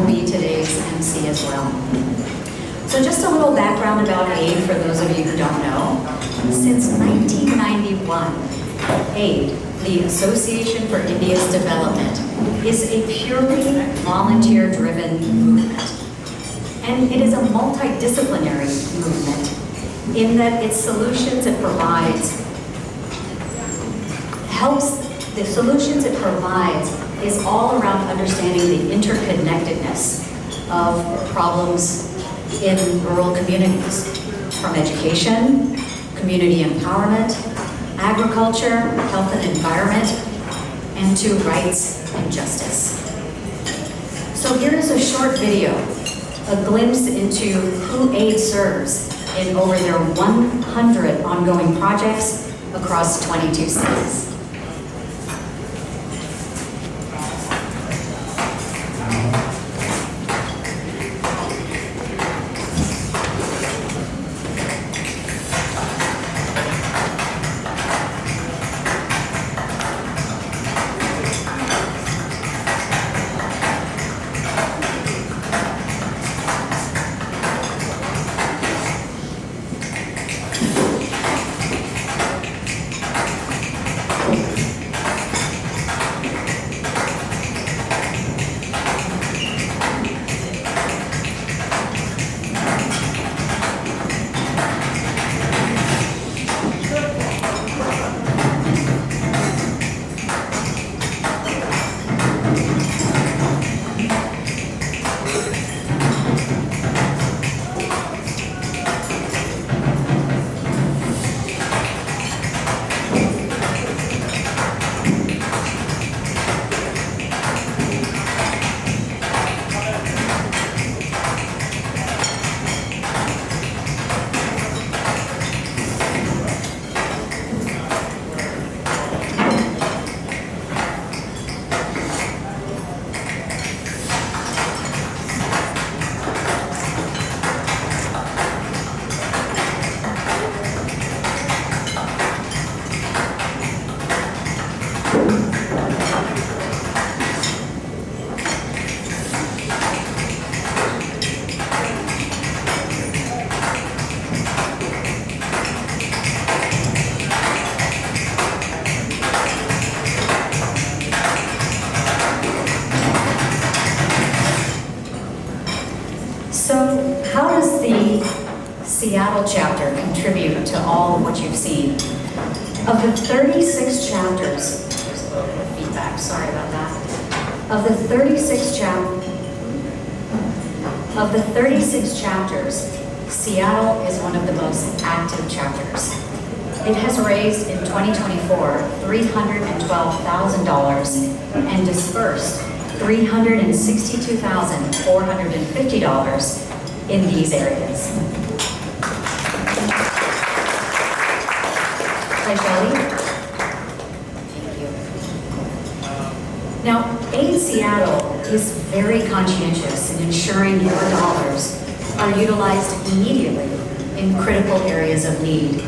will be today's MC as well. So just a little background about AID for those of you who don't know. Since 1991, AID, the Association for India's Development, is a purely volunteer-driven movement. And it is a multidisciplinary movement in that its solutions it provides the solutions it provides is all around understanding the interconnectedness of problems in rural communities, from education, community empowerment, agriculture, health and environment, and to rights and justice. So here is a short video, a glimpse into who AID serves in over their 100 ongoing projects across 22 states. So how does the Seattle chapter contribute to all of what you've seen? Of the 36 chapters, there's a little bit of feedback, sorry about that. Of the 36 chapters, Seattle is one of the most active chapters. It has raised in 2024 $312,000 and dispersed $362,450 in these areas. Hi, Shelley. Thank you. Now, AID Seattle is very conscientious in ensuring your dollars are utilized immediately in critical areas of need.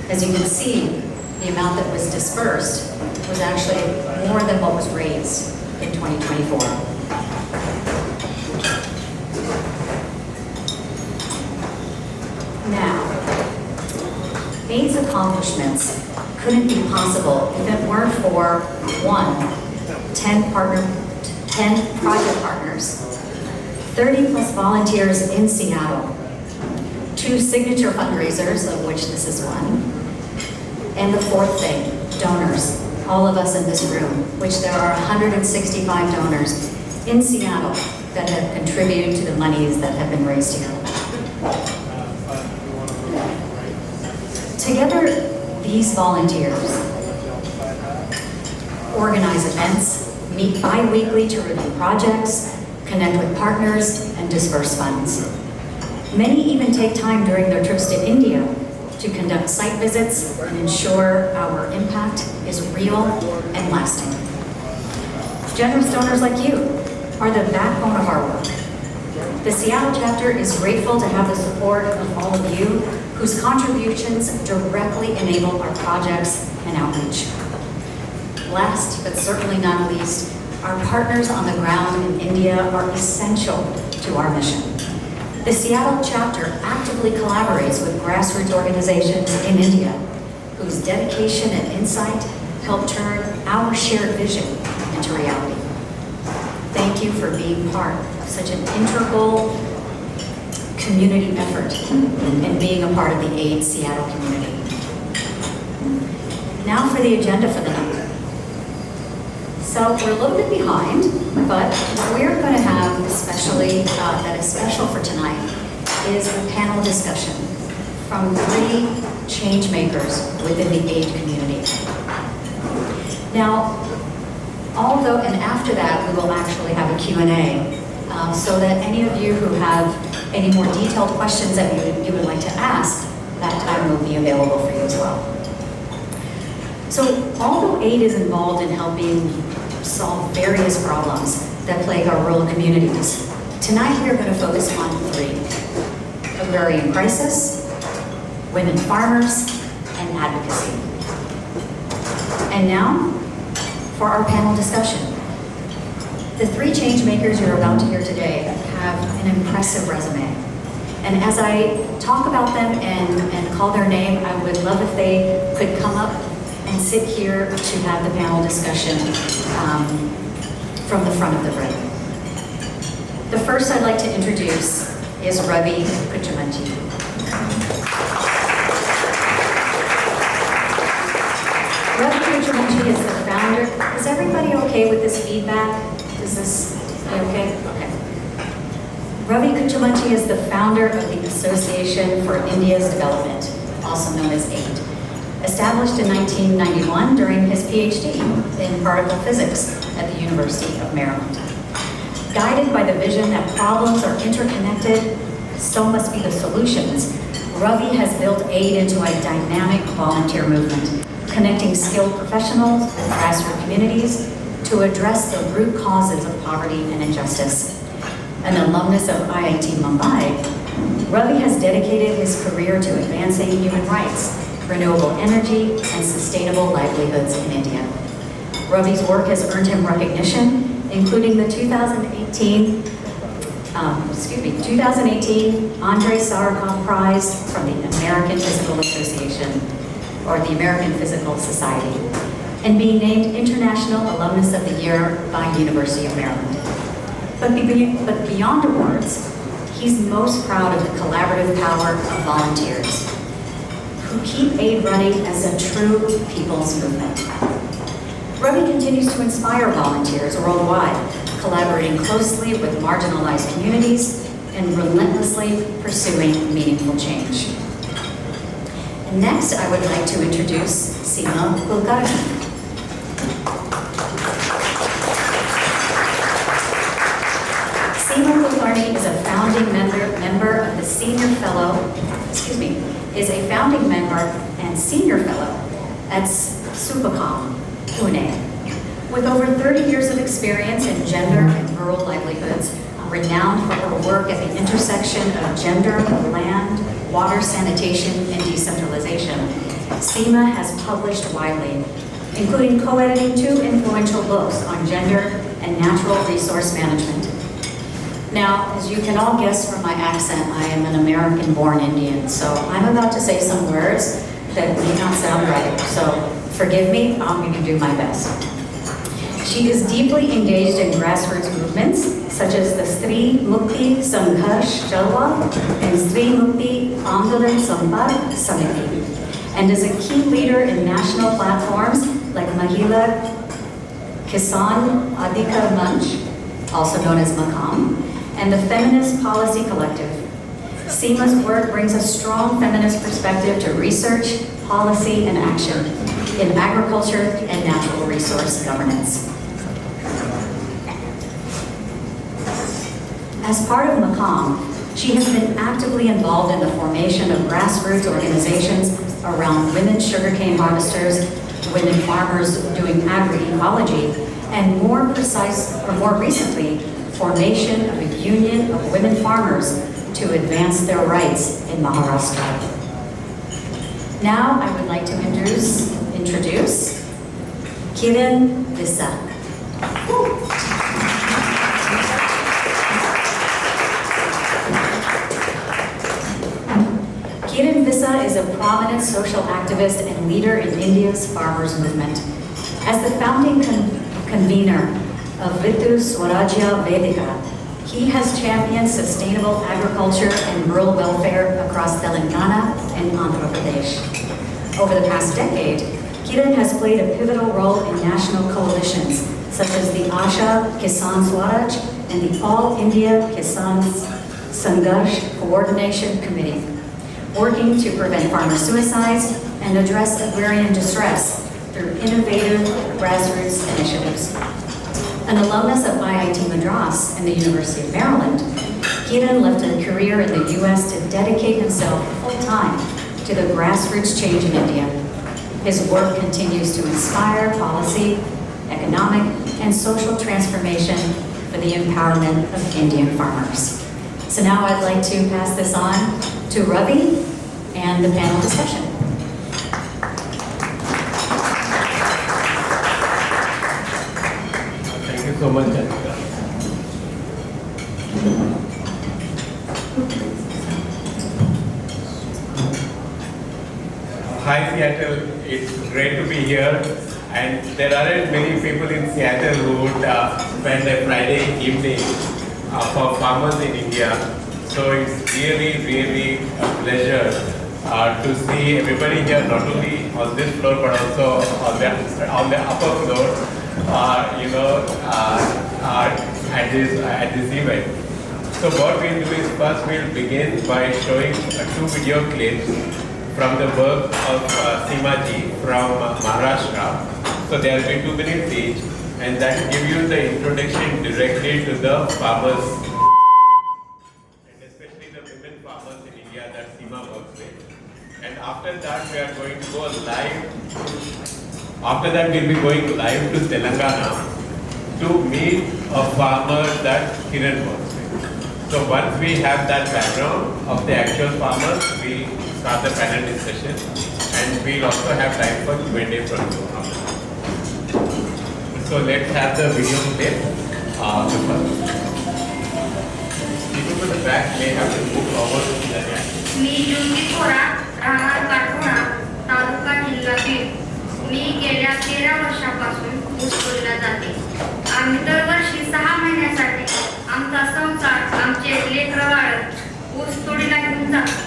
As you can see, the amount that was dispersed was actually more than what was raised in 2024. Now, AID's accomplishments couldn't be possible if it weren't for 10 project partners, 30 plus volunteers in Seattle, 2 signature fundraisers, of which this is one, and the fourth thing, donors. All of us in this room, which there are 165 donors in Seattle that have contributed to the monies that have been raised here. Together, these volunteers organize events, meet bi-weekly to review projects, connect with partners, and disperse funds. Many even take time during their trips to India to conduct site visits and ensure our impact is real and lasting. Generous donors like you are the backbone of our work. The Seattle chapter is grateful to have the support of all of you whose contributions directly enable our projects and outreach. Last but certainly not least, Our partners on the ground in India are essential to our mission. The Seattle chapter actively collaborates with grassroots organizations in India, whose dedication and insight help turn our shared vision into reality. Thank you for being part of such an integral community effort and being a part of the AIDS Seattle community. Now for the agenda for the night. So we're a little bit behind, but what we're going to have especially, that is special for tonight, is a panel discussion from 3 change makers within the AIDS community. Now, although, and after that, we will actually have a Q&A, so that any of you who have any more detailed questions that you would like to ask, that time will be available for you as well. So, although aid is involved in helping solve various problems that plague our rural communities, tonight we are going to focus on 3: agrarian crisis, women farmers, and advocacy. And now, for our panel discussion. The 3 change makers you're about to hear today have an impressive resume. And as I talk about them and call their name, I would love if they could come up and sit here to have the panel discussion from the front of the room. The first I'd like to introduce is Ravi Kuchamanchi. Ravi Kuchamanchi is the founder. Is everybody okay with this feedback? Is this okay? Okay. Ravi Kuchamanchi is the founder of the Association for India's Development, also known as AID. Established in 1991 during his PhD in particle physics at the University of Maryland. Guided by the vision that problems are interconnected, so must be the solutions, Ravi has built AID into a dynamic volunteer movement, connecting skilled professionals with grassroots communities to address the root causes of poverty and injustice. An alumnus of IIT Mumbai, Ravi has dedicated his career to advancing human rights, renewable energy, and sustainable livelihoods in India. Ravi's work has earned him recognition, including the 2018 Andrei Sarkov Prize from the American Physical Association, or the American Physical Society, and being named International Alumnus of the Year by University of Maryland. But beyond awards, he's most proud of the collaborative power of volunteers, who keep AID running as a true people's movement. Ravi continues to inspire volunteers worldwide, collaborating closely with marginalized communities and relentlessly pursuing meaningful change. And next, I would like to introduce Seema Kulkarni. Seema Kulkarni is a founding member of the Senior Fellow, is a founding member and Senior Fellow at Supacom, Pune. With over 30 years of experience in gender and rural livelihoods, renowned for her work at the intersection of gender, land, water, sanitation, and decentralization, Seema has published widely, including co-editing 2 influential books on gender and natural resource management. Now, as you can all guess from my accent, I am an American-born Indian, so I'm about to say some words that may not sound right, so forgive me, I'm going to do my best. She is deeply engaged in grassroots movements, such as the Stri Mukti Sangharsh Chalwa and Stri Mukti Andolan Sampark Samiti, and is a key leader in national platforms like Mahila Kisan Adhikar Manch, also known as MAKAM, and the Feminist Policy Collective. Seema's work brings a strong feminist perspective to research, policy, and action in agriculture and natural resource governance. As part of MAKAM, she has been actively involved in the formation of grassroots organizations around women sugarcane harvesters, women farmers doing agroecology, and more recently, formation of a union of women farmers to advance their rights in Maharashtra. Now I would like to introduce Kiran Visa. Sissa is a prominent social activist and leader in India's farmers' movement. As the founding convener of Ritu Swarajya Vedika, he has championed sustainable agriculture and rural welfare across Telangana and Andhra Pradesh. Over the past decade, Kiran has played a pivotal role in national coalitions such as the Asha Kisan Swaraj and the All India Kisan Sangharsh Coordination Committee, working to prevent farmer suicides and address agrarian distress through innovative grassroots initiatives. An alumnus of IIT Madras and the University of Maryland, Kiran left a career in the US to dedicate himself full-time to the grassroots change in India. His work continues to inspire policy, economic, and social transformation for the empowerment of Indian farmers. So now I'd like to pass this on to Ravi and the panel discussion. Thank you so much, Jessica. Hi Seattle, it's great to be here, and there aren't many people in Seattle who would spend a Friday evening for farmers in India. So it's really a pleasure to see everybody here, not only on this floor but also on the upper floor, at this event. So what we'll do is first we'll begin by showing 2 video clips from the work of Seema ji from Maharashtra. So there will be 2 minutes each, and that will give you the introduction directly to the farmers, and especially the women farmers in India that Seema works with. And after that we are going to go live. After that we'll be going live to Telangana to meet a farmer that Kiran works with. So once we have that background of the actual farmers, we start the panel discussion, and we'll also have time for Q&A from you. So let's have the video clip. People to the back may have to move forward to the back. मी ज्योती थोरात, राहणार काटोळा, तालुका जिल्ह्यातील. मी गेल्या 13 वर्षापासून ऊसतोडीला जाते. आम्ही दरवर्षी 6 महिन्यासाठी आमचा संसार, आमचे लेकरं बाळं ऊसतोडीला घेऊन जातो.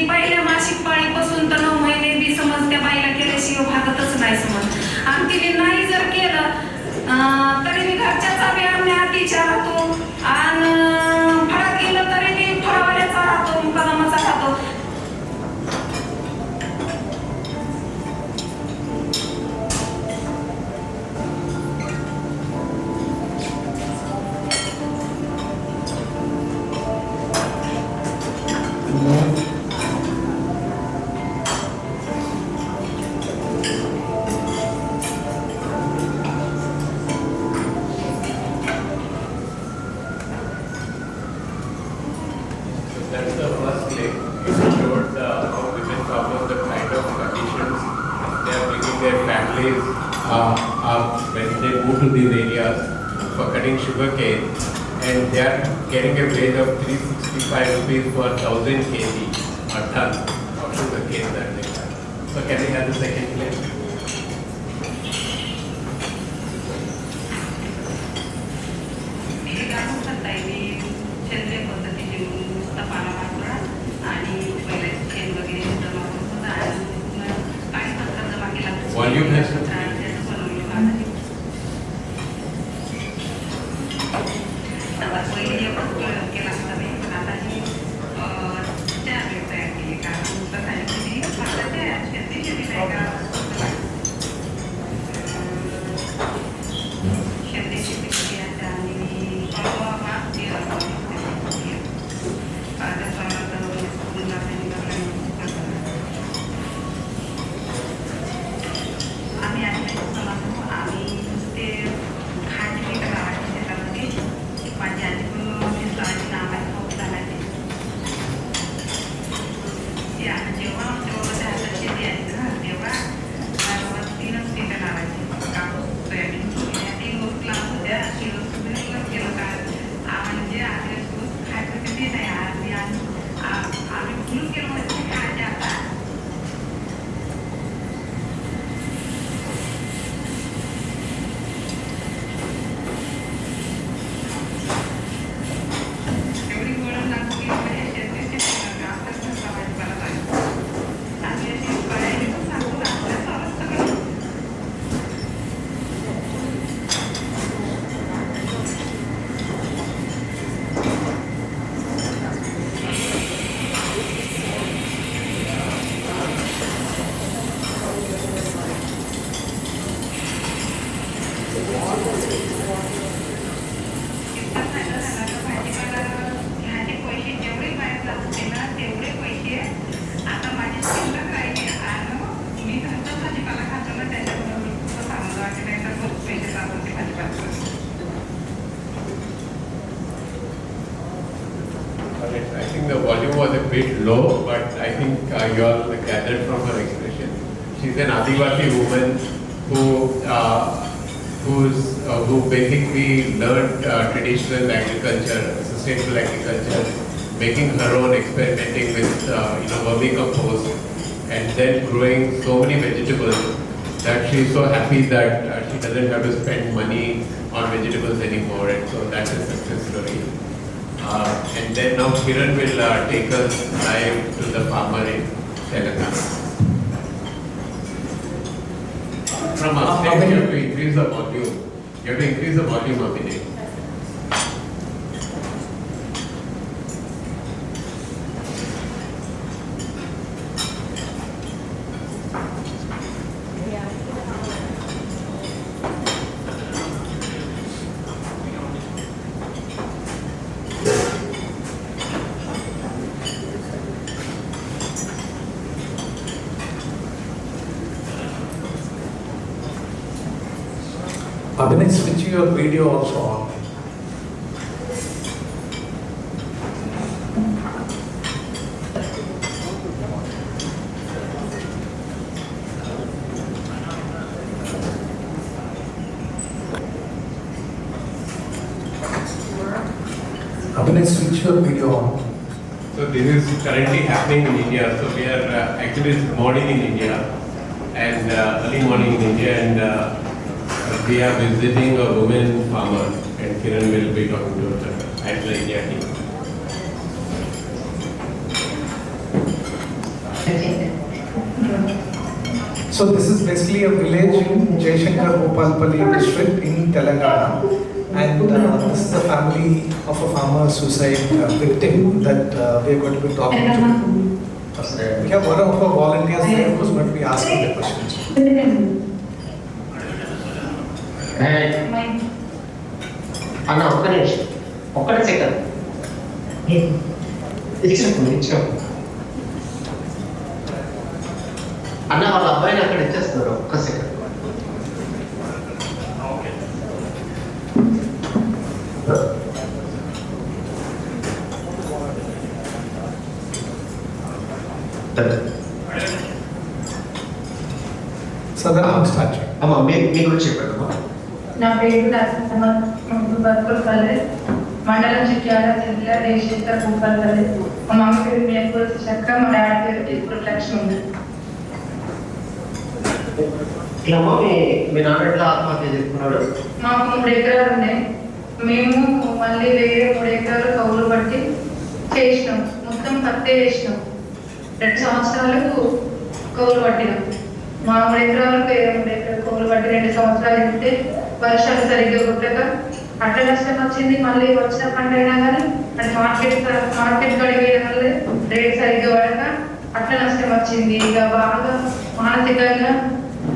पहिल्या मासिक पाळीपासून तर 9 महिने बी समज त्या बाईला केल्याशिवाय भागतच नाही समज. आणि तिने नाही जर केलं तरी मी घरच्याचा बी आम्ही आतीच्या राहतो, आणि फळात गेलं तरी मी फळावाल्याचा राहतो, मुकादमाचा राहतो. That's the first clip. It showed how women farmers, the kind of conditions they are bringing their families when they move to these areas for cutting sugarcane, and they are getting a wage of 365 rupees for 1000 kg a ton of sugarcane that they cut. So can we have the second clip? Volume has to I think the volume was a bit low, but I think you all gathered from her expression. She's an Adivasi woman who basically learned traditional agriculture, sustainable agriculture, making her own, experimenting with vermicompost, and then growing so many vegetables that she's so happy that she doesn't have to spend money on vegetables anymore, and so that's a success story. And then now Kiran will take us live to the farmer in Telangana. From upstairs, you have to increase the volume. You have to increase the volume of it. Abhinay, switch your video also on. Abhinay, switch your video on. So this is currently happening in India. So we are actually it's morning in India and early morning in India, and we are visiting a woman farmer, and Kiran will be talking to her at the India team. So this is basically a village in Jaishankar Gopalpalli district in Telangana, and this is the family of a farmer suicide victim that we are going to be talking to. We have one of our volunteers there who's going to be asking the questions. అన్న ఒక్క నిమిషం ఒక్కటి second ఇచ్చాము అన్న వాళ్ళ అబ్బాయిని అక్కడ ఇచ్చేస్తారు ఒక్క సెకండ్. అమ్మా మీ గురించి చెప్పండి అమ్మా. నా పేరు నరసింహ బతుకులపల్లి, మండలం చిట్యాల, జిల్లా దేశేశ్వర భూపల్పల్లి. మా మమ్మీ పేరు మేల్పూర్ చక్ర, మా డాడీ పేరు తిరుపూర్ లక్ష్మి. ఇలా మీ నాన్న ఎట్లా ఆత్మహత్య చేసుకున్నాడు? మాకు 3 ఎకరాలు ఉన్నాయి. మేము మళ్ళీ వేరే 3 ఎకరాలు కౌలు పట్టి చేసినాం. మొత్తం పత్తే వేసినాం. 2 సంవత్సరాలు కౌలు పట్టినాం. మా 3 ఎకరాలకు 3 ఎకరాలు కౌలు పట్టి 2 సంవత్సరాలు అయితే వర్షాలు సరిగ్గా కుట్టక అట్లా నష్టం వచ్చింది. మళ్ళీ వచ్చిన పంట అయినా కానీ అది మార్కెట్ కడిగేయడం వల్ల రేట్ సరిగ్గా పడక అట్లా నష్టం వచ్చింది. ఇక బాగా మానసికంగా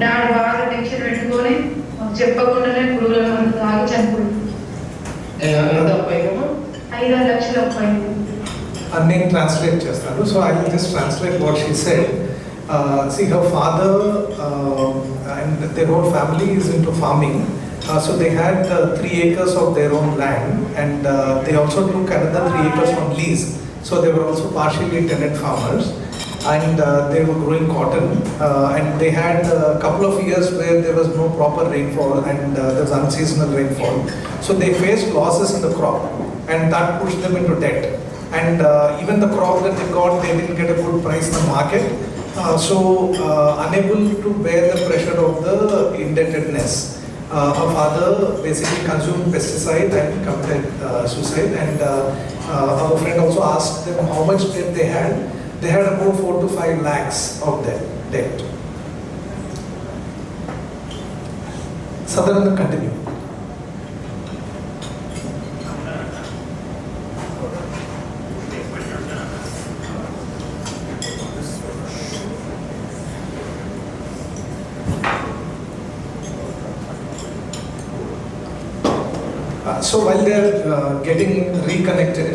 డాడీ బాగా టెన్షన్ పెట్టుకొని చెప్పకుండానే పురుగుల మందు తాగి చనిపోయింది. 5 లక్షలు అప్పయింది. నేను ట్రాన్స్లేట్ చేస్తాను. So I will just translate what she said. See, her father and their whole family is into farming. So they had 3 acres of their own land, and they also took another 3 acres on lease. So they were also partially tenant farmers, and they were growing cotton. And they had a couple of years where there was no proper rainfall, and there was unseasonal rainfall. So they faced losses in the crop, and that pushed them into debt. And even the crop that they got, they didn't get a good price in the market. Unable to bear the pressure of the indebtedness, her father basically consumed pesticide and committed suicide. And our friend also asked them how much debt they had. They had about 4 to 5 lakhs of debt. Sadhananda, continue. So while they are getting reconnected,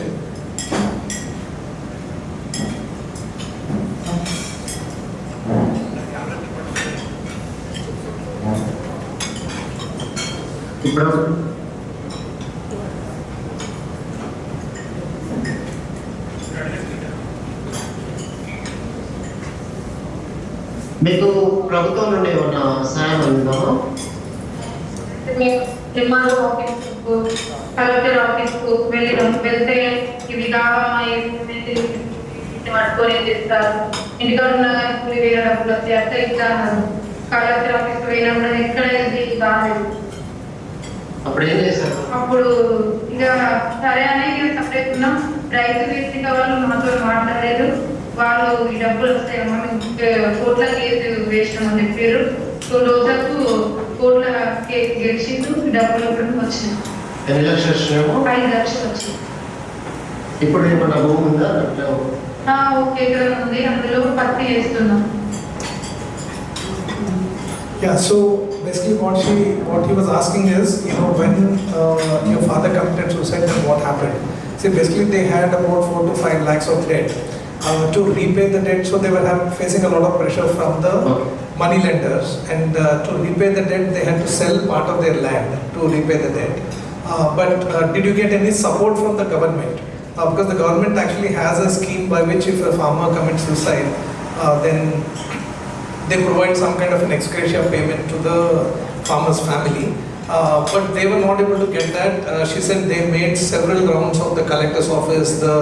మీకు ప్రభుత్వం నుండి ఏమన్నా సహాయం అందిందామా? మేము MRO ఆఫీస్కు collector ఆఫీస్కు వెళ్తే ఇవి కావాలమ్మా పట్టుకొని చేస్తారు. ఇంటికాడ ఉన్నా కానీ కూలి వేరే డబ్బులు వస్తాయి అట్లా ఇట్లా అన్నారు. కలెక్టర్ ఆఫీస్కి పోయినప్పుడు ఎక్కడ ఇది కాలేదు. అప్పుడు ఏం చేశారు? అప్పుడు ఇక సరే అని సపరేట్ ఉన్నాం. రైతు వేదిక వాళ్ళు మాతో మాట్లాడలేదు. వాళ్ళు ఈ డబ్బులు వస్తాయమ్మా మేము కోట్ల కేసు వేసినామని చెప్పారు. 2 రోజులకు కోట్ల కేసు గెలిచిండు. డబ్బులు కూడా వచ్చినాయి. ఎన్ని లక్షలు వచ్చినామో? 5 లక్షలు వచ్చినాయి. ఇప్పుడు ఏమన్నా భూమి ఉందా? ఓకే ఎకరం ఉంది. అందులో పత్తి వేస్తున్నాం. Yeah, so basically what he was asking is, when your father committed suicide, then what happened? See, basically they had about 4 to 5 lakhs of debt. To repay the debt, so they were facing a lot of pressure from the money lenders, and to repay the debt, they had to sell part of their land to repay the debt. But did you get any support from the government? Because the government actually has a scheme by which if a farmer commits suicide, then they provide some kind of an ex gratia payment to the farmer's family. But they were not able to get that. She said they made several rounds of the collector's office, the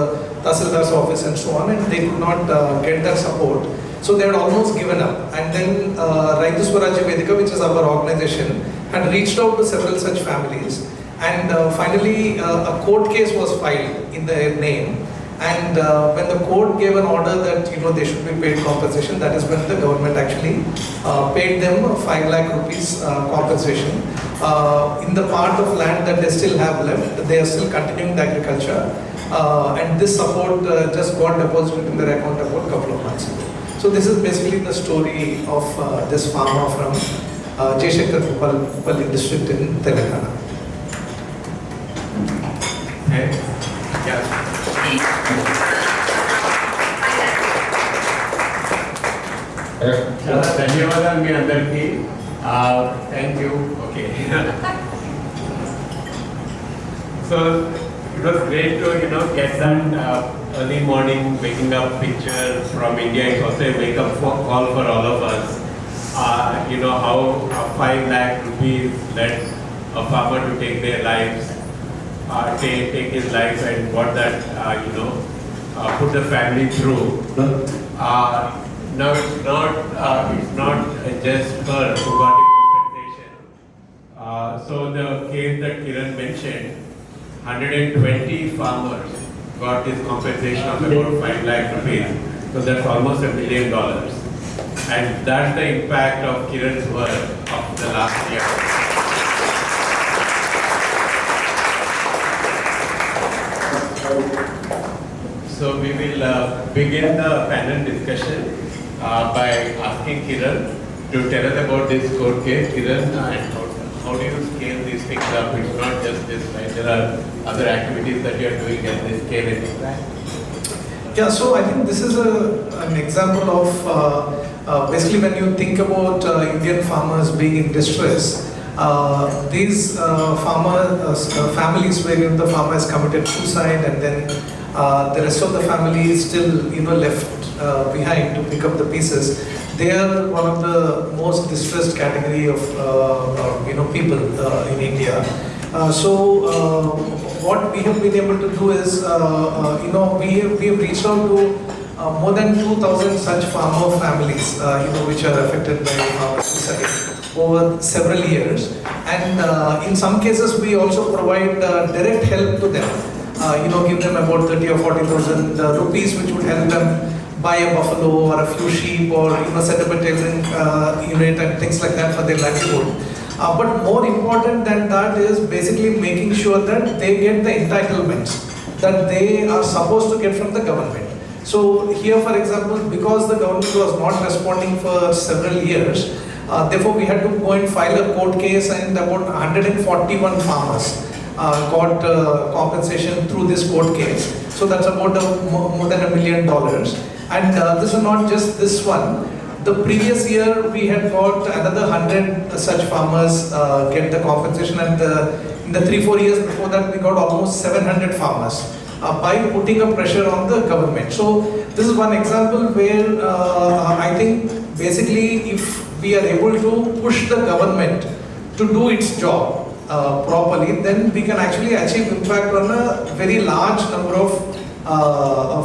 Tahsildar's office and so on, and they could not get that support. So they had almost given up. And then Raitu Swarajya Vedika, which is our organization, had reached out to several such families. And finally a court case was filed in their name. And when the court gave an order that they should be paid compensation, that is when the government actually paid them 5 lakh rupees compensation. In the part of land that they still have left, they are still continuing the agriculture, and this support just got deposited in their account about a couple of months ago. So this is basically the story of this farmer from Jayashankar Pupalli district in Telangana. చాలా ధన్యవాదాలు మీ అందరికీ. Thank you. Okay, so it was great to get that early morning waking up picture from India. It's also a wake up call for all of us. How 5 lakh rupees led a farmer to take their lives, take his life, and what that put the family through. Now it's not just her who got the compensation. So the case that Kiran mentioned, 120 farmers got this compensation of about 5 lakh rupees. So that's almost $1 million. And that's the impact of Kiran's work of the last year. So we will begin the panel discussion by asking Kiran to tell us about this court case. Kiran, and how do you scale these things up? It's not just this, right? There are other activities that you are doing at this scale and impact. Yeah, so I think this is an example of basically when you think about Indian farmers being in distress, these families where the farmer has committed suicide and then the rest of the family is still left behind to pick up the pieces. They are one of the most distressed category of people in India. So what we have been able to do is we have reached out to more than 2,000 such farmer families which are affected by suicide over several years, and in some cases we also provide direct help to them. Give them about 30 or 40,000 rupees, which would help them buy a buffalo or a few sheep, or set up a tailoring unit and things like that for their livelihood. But more important than that is basically making sure that they get the entitlements that they are supposed to get from the government. So here, for example, because the government was not responding for several years, therefore we had to go and file a court case, and about 141 farmers got compensation through this court case. So that's about more than $1 million. And this is not just this one. The previous year we had got another 100 such farmers get the compensation, and in the 3-4 years before that we got almost 700 farmers by putting a pressure on the government. So this is one example where I think basically if we are able to push the government to do its job properly, then we can actually achieve impact on a very large number of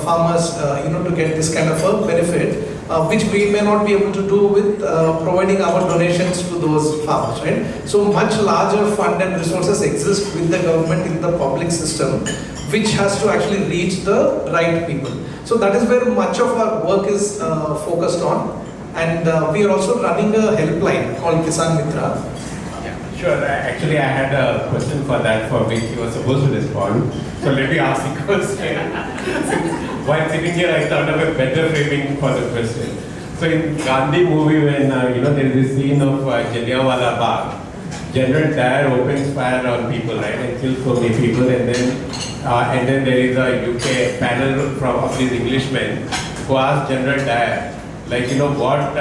farmers, to get this kind of a benefit, which we may not be able to do with providing our donations to those farmers, right? So much larger fund and resources exist with the government in the public system, which has to actually reach the right people. So that is where much of our work is focused on. And we are also running a helpline called Kisan Mitra. Yeah, sure. Actually, I had a question for that for which you were supposed to respond. So let me ask the question. While sitting here, I thought of a better framing for the question. So in Gandhi movie, when there is this scene of Jallianwala Bagh, General Dyer opens fire on people, right, and kills so many people, and then there is a UK panel of these Englishmen who asked General Dyer, like, what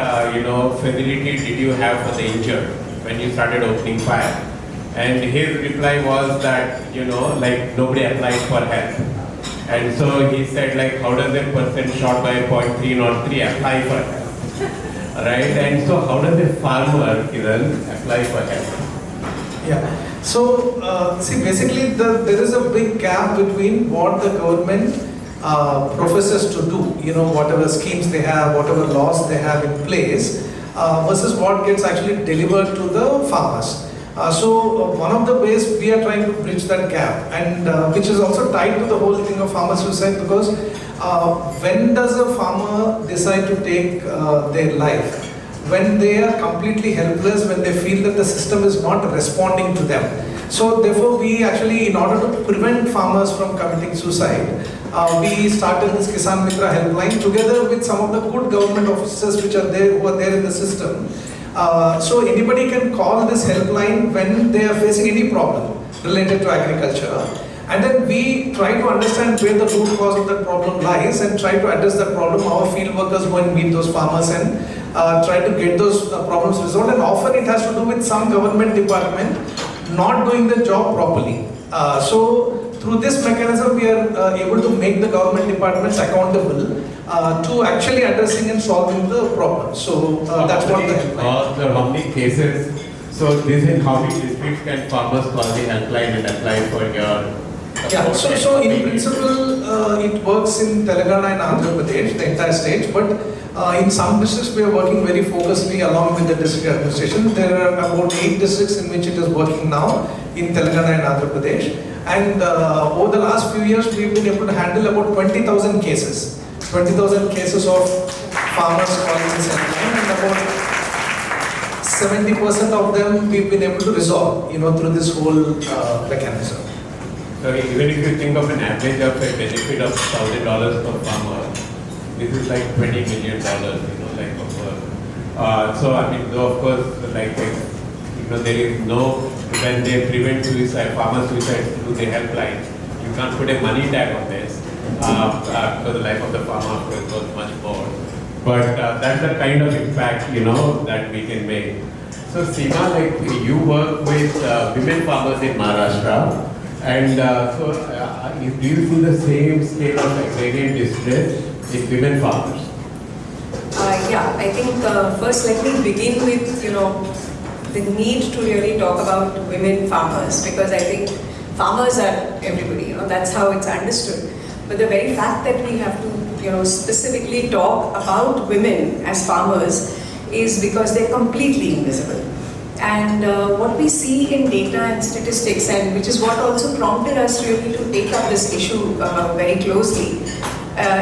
facility did you have for the injured when you started opening fire? And his reply was that, like, nobody applied for help. And so he said, like, how does a person shot by .303 apply for help? Right? And so how does a farmer even apply for help? Yeah. So, see, basically there is a big gap between what the government professes to do, whatever schemes they have, whatever laws they have in place, versus what gets actually delivered to the farmers. So one of the ways we are trying to bridge that gap, and which is also tied to the whole thing of farmer suicide, because when does a farmer decide to take their life? When they are completely helpless, when they feel that the system is not responding to them. So therefore we actually, in order to prevent farmers from committing suicide, we started this Kisan Mitra helpline together with some of the good government officers who are there in the system. So anybody can call this helpline when they are facing any problem related to agriculture. And then we try to understand where the root cause of that problem lies and try to address that problem. Our field workers go and meet those farmers and try to get those problems resolved. And often it has to do with some government department not doing the job properly. So through this mechanism, we are able to make the government departments accountable to actually addressing and solving the problem. So that's what the helpline. How many cases? So this is how many districts can farmers call the helpline and apply for your? Yeah, so in principle, it works in Telangana and Andhra Pradesh, the entire state, but in some districts we are working very focusedly along with the district administration. There are about 8 districts in which it is working now in Telangana and Andhra Pradesh. And over the last few years, we've been able to handle about 20,000 cases. 20,000 cases of farmers calling this helpline, and about 70% of them we've been able to resolve, through this whole mechanism. So even if you think of an average of a benefit of $1,000 per farmer, this is like $20 million, like of work. So I mean, though of course, like there is no, when they prevent suicide, farmer suicide through the helpline, you can't put a money tag on this because the life of the farmer of course goes much more. But that's the kind of impact that we can make. So Seema, like you work with women farmers in Maharashtra. And do you see the same scale of agrarian distress in women farmers? Yeah, I think first let me begin with the need to really talk about women farmers, because I think farmers are everybody. That's how it's understood. But the very fact that we have to specifically talk about women as farmers is because they're completely invisible. And what we see in data and statistics, and which is what also prompted us really to take up this issue very closely,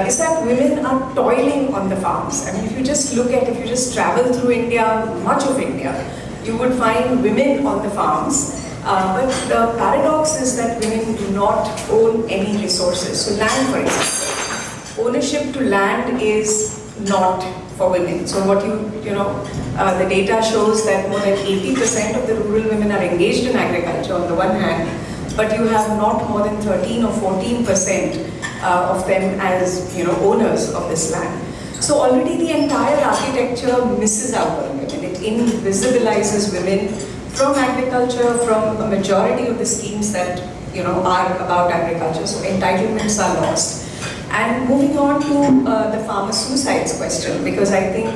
is that women are toiling on the farms. I mean, if you just travel through India, much of India, you would find women on the farms. But the paradox is that women do not own any resources. So land, for example, ownership to land is not for women. So what the data shows that more than 80% of the rural women are engaged in agriculture on the one hand, but you have not more than 13 or 14% of them as owners of this land. So already the entire architecture misses out on women. It invisibilizes women from agriculture, from a majority of the schemes that are about agriculture. So entitlements are lost. And moving on to the farmer suicides question, because I think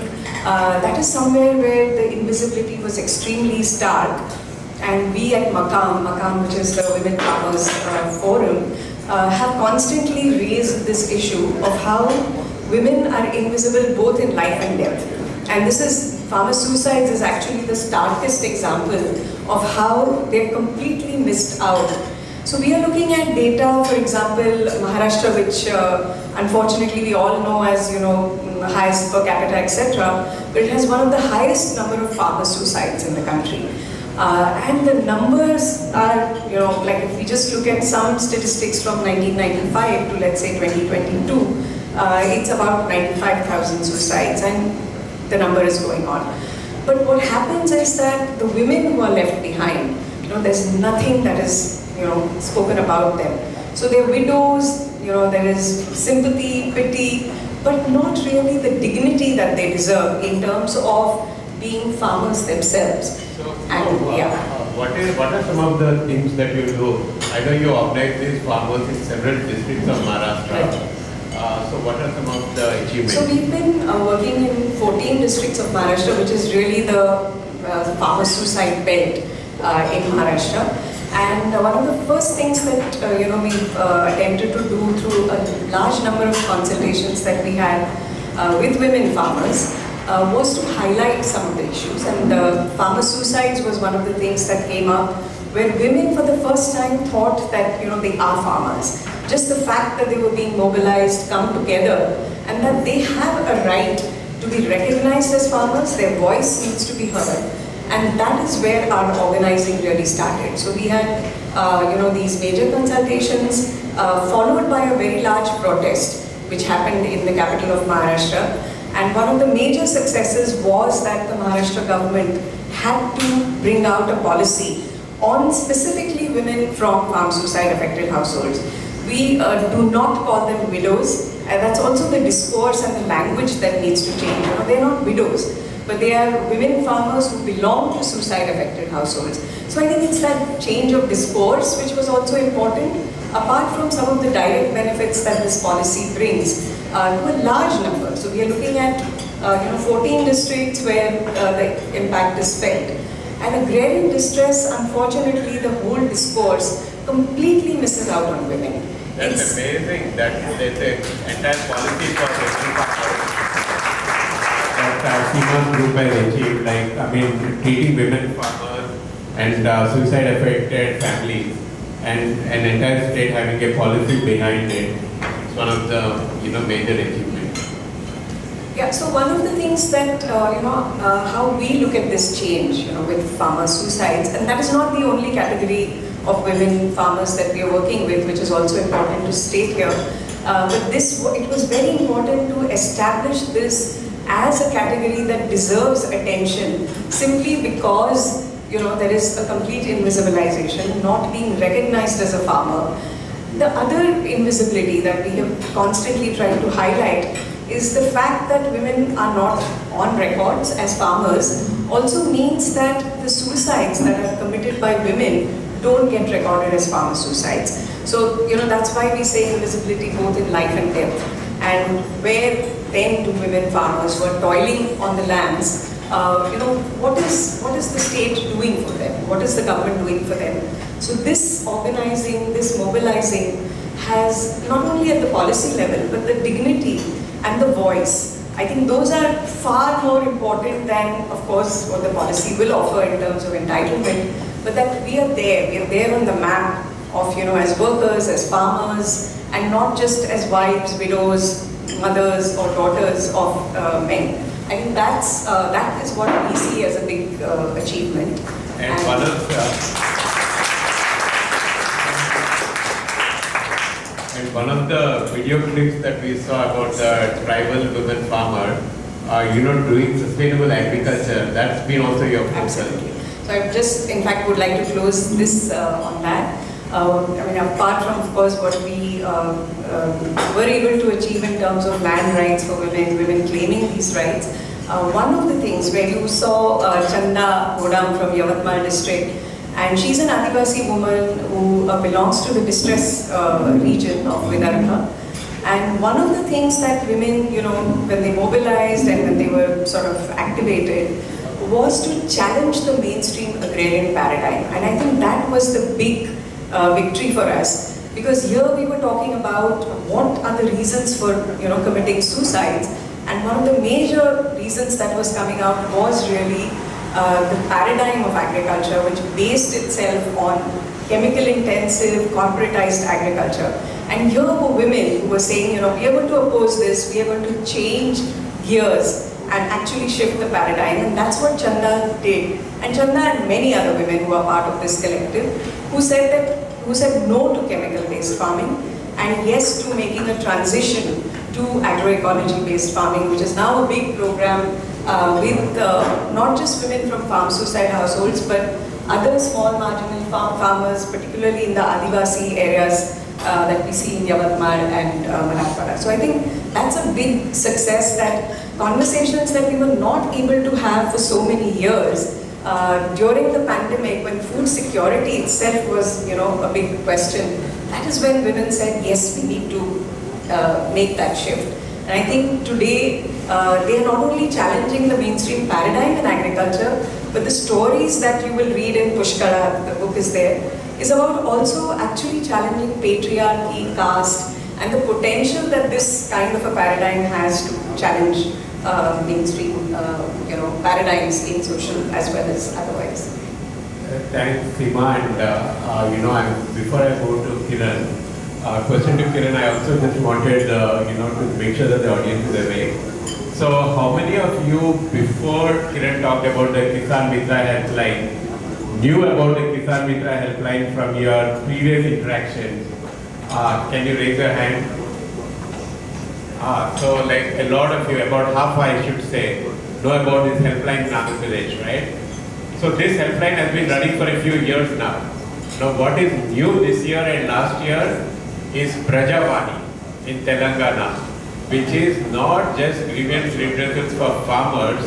that is somewhere where the invisibility was extremely stark. And we at Makam, which is the Women Farmers Forum, have constantly raised this issue of how women are invisible both in life and death. And this is, farmer suicides is actually the starkest example of how they're completely missed out. So we are looking at data, for example, Maharashtra, which unfortunately we all know as, highest per capita, etc. But it has one of the highest number of farmer suicides in the country. And the numbers are, like if we just look at some statistics from 1995 to let's say 2022, it's about 95,000 suicides, and the number is going on. But what happens is that the women who are left behind, there's nothing that is, spoken about them. So they're widows, there is sympathy, pity, but not really the dignity that they deserve in terms of being farmers themselves. What are some of the things that you do? I know you organize these farmers in several districts of Maharashtra. Right. So what are some of the achievements? So we've been working in 14 districts of Maharashtra, which is really the farmer suicide belt in Maharashtra. And one of the first things that we've attempted to do through a large number of consultations that we had with women farmers was to highlight some of the issues. And farmer suicides was one of the things that came up where women for the first time thought that they are farmers. Just the fact that they were being mobilized, come together, and that they have a right to be recognized as farmers, their voice needs to be heard. And that is where our organizing really started. So we had, these major consultations followed by a very large protest, which happened in the capital of Maharashtra. And one of the major successes was that the Maharashtra government had to bring out a policy on specifically women from farm suicide affected households. We do not call them widows, and that's also the discourse and the language that needs to change. They're not widows, but they are women farmers who belong to suicide-affected households. So I think it's that change of discourse which was also important, apart from some of the direct benefits that this policy brings to a large number. So we are looking at 14 districts where the impact is felt. And agrarian distress, unfortunately, the whole discourse completely misses out on women. That's amazing that there's an entire policy for every farmer that Seema's group has achieved, treating women farmers and suicide-affected families, and an entire state having a policy behind it. It's one of the major achievements. Yeah, so one of the things that, how we look at this change, with farmer suicides, and that is not the only category of women farmers that we are working with, which is also important to state here. But it was very important to establish this as a category that deserves attention simply because, there is a complete invisibilization, not being recognized as a farmer. The other invisibility that we have constantly tried to highlight is the fact that women are not on records as farmers also means that the suicides that are committed by women don't get recorded as farmer suicides. So, that's why we say invisibility both in life and death. And where then do women farmers who are toiling on the lands, what is the state doing for them? What is the government doing for them? So this organizing, this mobilizing has not only at the policy level, but the dignity and the voice. I think those are far more important than, of course, what the policy will offer in terms of entitlement, but that we are there on the map of, as workers, as farmers, and not just as wives, widows, mothers, or daughters of men. I think that is what we see as a big achievement. And one of the video clips that we saw about the tribal women farmer, doing sustainable agriculture, that's been also your focus. Absolutely. So I just, in fact, would like to close this on that. Apart from, of course, what we were able to achieve in terms of land rights for women claiming these rights, one of the things where you saw Chanda Godam from Yavatmal district And she's an Adivasi woman who belongs to the distress region of Vidarbha. And one of the things that women, when they mobilized and when they were sort of activated, was to challenge the mainstream agrarian paradigm. And I think that was the big victory for us. Because here we were talking about what are the reasons for, committing suicides. And one of the major reasons that was coming out was really the paradigm of agriculture, which based itself on chemical-intensive, corporatized agriculture. And here were women who were saying, we are going to oppose this, we are going to change gears and actually shift the paradigm. And that's what Chanda did. And Chanda and many other women who are part of this collective, who said no to chemical-based farming and yes to making a transition to agroecology-based farming, which is now a big program with not just women from farm suicide households, but other small marginal farmers, particularly in the Adivasi areas that we see in Yavatmal and Marathwada. So I think that's a big success, that conversations that we were not able to have for so many years during the pandemic, when food security itself was, a big question. That is when women said, yes, we need to make that shift. And I think today they are not only challenging the mainstream paradigm in agriculture, but the stories that you will read in Pushkara, the book is there, is about also actually challenging patriarchy, caste, and the potential that this kind of a paradigm has to challenge mainstream paradigms in social as well as otherwise. Thanks, Seema. And before I go to Kiran, question to Kiran, I also just wanted to make sure that the audience is awake. So, how many of you, before Kiran talked about the Kisan Mitra helpline, knew about the Kisan Mitra helpline from your previous interactions? Can you raise your hand? So, like a lot of you, about half I should say, know about this helpline in Andhra Pradesh, right? So this helpline has been running for a few years now. Now what is new this year and last year is Prajavani in Telangana, which is not just grievance redressals for farmers,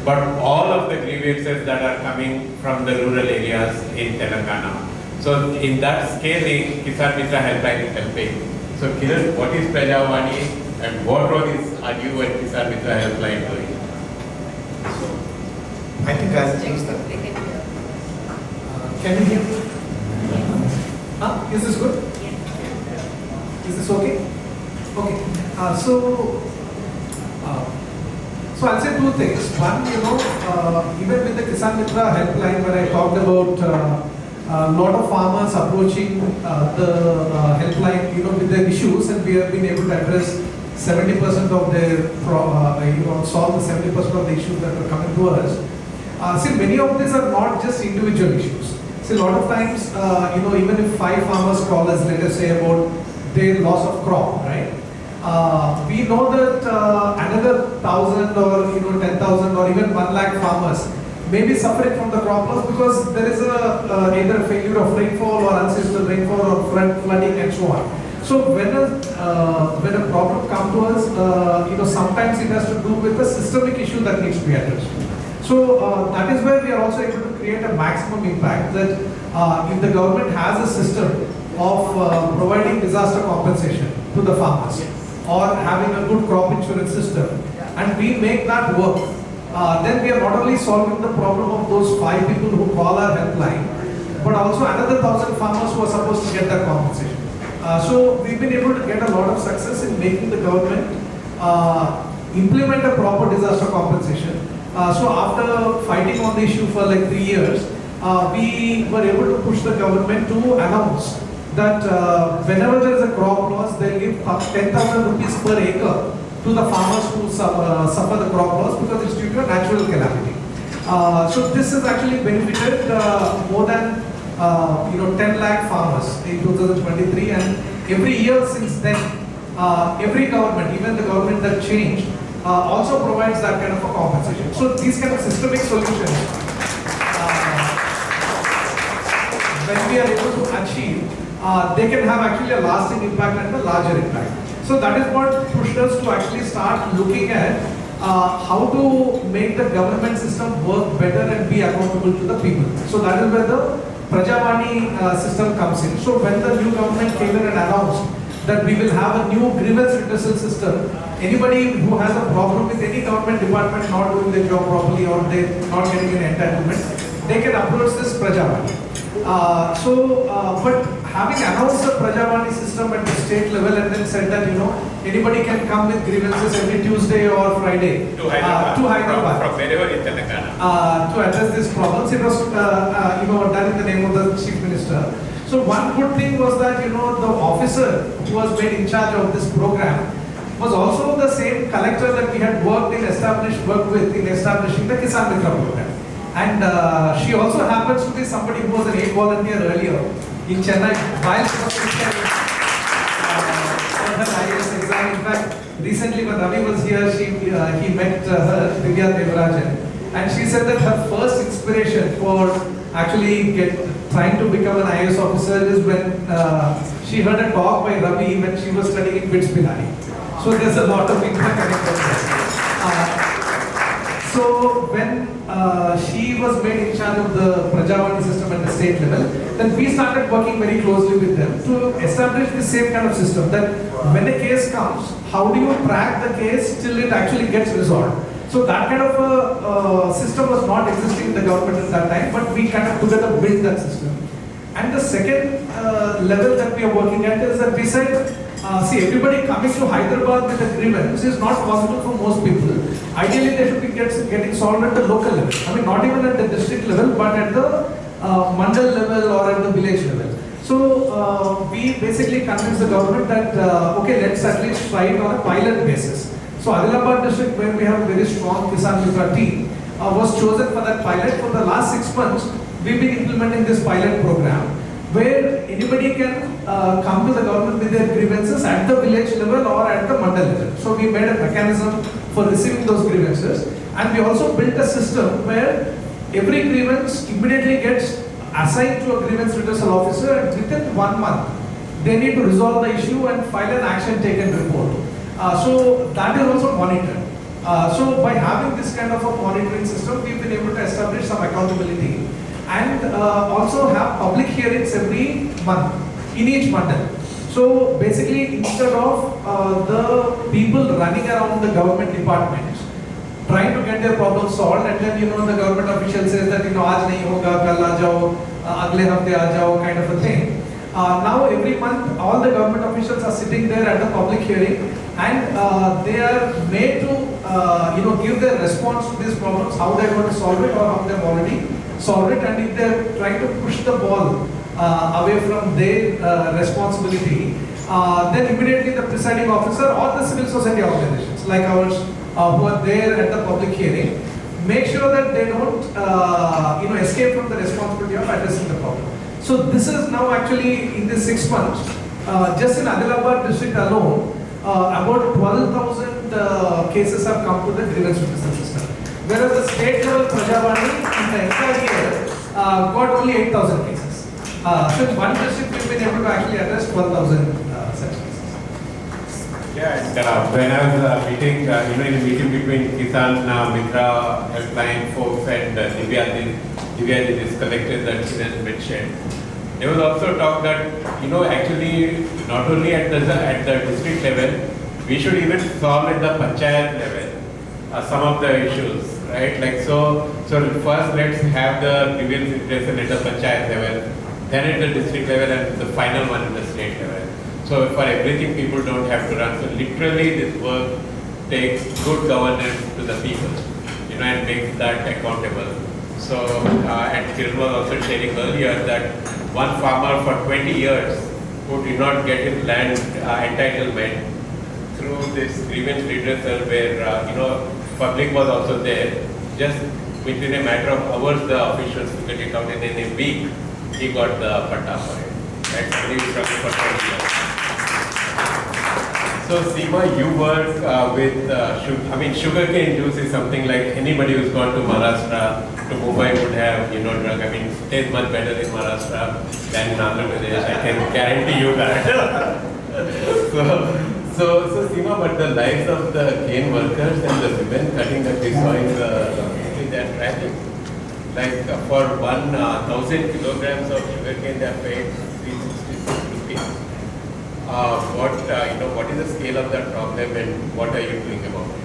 but all of the grievances that are coming from the rural areas in Telangana. So in that scale, the Kisan Mitra helpline is helping. So Kiran, what is Prajavani and what role are you and Kisan Mitra helpline doing? I think I'll change that. Can you hear me? Is this good? Is this okay? Okay. So I'll say two things. One, even with the Kisan Mitra helpline, when I talked about a lot of farmers approaching the helpline, with their issues, and we have been able to address 70% of their, solve the 70% of the issues that were coming to us. See, many of these are not just individual issues. See, a lot of times, even if 5 farmers call us, let us say, about their loss of crop, right? We know that another 1,000 or 10,000 or even 1 lakh farmers may be suffering from the crop loss because there is either a failure of rainfall or unseasonal rainfall or flooding and so on. So when a problem comes to us, sometimes it has to do with a systemic issue that needs to be addressed. So that is where we are also able to create a maximum impact, that if the government has a system of providing disaster compensation to the farmers or having a good crop insurance system, and we make that work, then we are not only solving the problem of those 5 people who call our helpline, but also another 1,000 farmers who are supposed to get that compensation. So we've been able to get a lot of success in making the government implement a proper disaster compensation. So after fighting on the issue for like 3 years, we were able to push the government to announce that whenever there is a crop loss, they'll give 10,000 rupees per acre to the farmers who suffer the crop loss because it's due to a natural calamity. So this has actually benefited more than 10 lakh farmers in 2023, and every year since then, every government, even the government that changed, also provides that kind of a compensation. So these kind of systemic solutions, when we are able to achieve, they can have actually a lasting impact and a larger impact. So that is what pushed us to actually start looking at how to make the government system work better and be accountable to the people. So that is where the Prajavani system comes in. So when the new government came in and announced that we will have a new grievance redressal system, anybody who has a problem with any government department not doing their job properly or they not getting an entitlement, they can approach this Prajavani. But having announced the Prajavani system at the state level and then said that, anybody can come with grievances every Tuesday or Friday To Hyderabad. to From wherever in Telangana. to address these problems. It was, done in the name of the Chief Minister. So one good thing was that, the officer who was made in charge of this program was also the same collector that we had worked with in establishing the Kisan Mitra program. And she also happens to be somebody who was an aid volunteer earlier in Chennai while she was preparing her IAS exam. In fact, recently when Ravi was here, he met her, Divya Devarajan, and she said that her first inspiration for actually trying to become an IAS officer is when she heard a talk by Ravi when she was studying in BITS Pilani. So there's a lot of interconnected there. So when she was made in charge of the Prajavani system at the state level, then we started working very closely with them to establish the same kind of system that when a case comes, how do you track the case till it actually gets resolved? So that kind of a system was not existing in the government at that time, but we kind of together built that system. And the second level that we are working at is that we said, everybody coming to Hyderabad with a grievance is not possible for most people. Ideally, they should be getting solved at the local level. I mean, not even at the district level, but at the mandal level or at the village level. So we basically convinced the government that, let's at least try it on a pilot basis. So Adilabad district, where we have a very strong Kisan Mitra team, was chosen for that pilot. For the last 6 months, we've been implementing this pilot program, where anybody can come to the government with their grievances at the village level or at the mandal level. So we made a mechanism for receiving those grievances, and we also built a system where every grievance immediately gets assigned to a grievance redressal officer, and within 1 month they need to resolve the issue and file an action taken report. So that is also monitored. So by having this kind of a monitoring system, we've been able to establish some accountability and also have public hearings every month in each mandal. So basically, instead of the people running around the government departments trying to get their problems solved, and then the government official says that aaj nahi hoga, kal aa jao, agle hafte aa jao, kind of a thing. Now every month, all the government officials are sitting there at the public hearing, and they are made to give their response to these problems, how they are going to solve it or how they have already solved it, and if they are trying to push the ball away from their responsibility, then immediately the presiding officer or the civil society organizations like ours who are there at the public hearing make sure that they don't escape from the responsibility of addressing the problem. So this is now actually in this 6 months, just in Adilabad district alone, about 12,000 cases have come to the grievance redressal system. Whereas the state level Prajavani in the entire year got only 8,000 cases. So in one district we've been able to actually address 12,000 such cases. Yeah, and when I was meeting, in a meeting between Kisan Mitra helpline folks and Divya is collected that she has mentioned. There was also talk that, actually not only at the district level, we should even solve at the panchayat level some of the issues, right? Like so first let's have the grievance redressal at the panchayat level, then at the district level, and the final one at the state level. So for everything, people don't have to run. So literally, this work takes good governance to the people, and makes that accountable. So, and Kiran was also sharing earlier that one farmer for 20 years who did not get his land entitlement through this grievance redressal, where public was also there. Just within a matter of hours, the officials figured it out, and in a week, he got the patta for it. Right? So he struggled for 20 years. So Seema, you work with sugarcane juice is something like anybody who's gone to Maharashtra, to Mumbai would have, drug. I mean, it tastes much better in Maharashtra than in Andhra Pradesh. I can guarantee you that. So Seema, but the lives of the cane workers and the women cutting the tea soil, they are tragic. Like for 1,000 kilograms of sugarcane, they are paid 366 rupees. What is the scale of that problem, and what are you doing about it?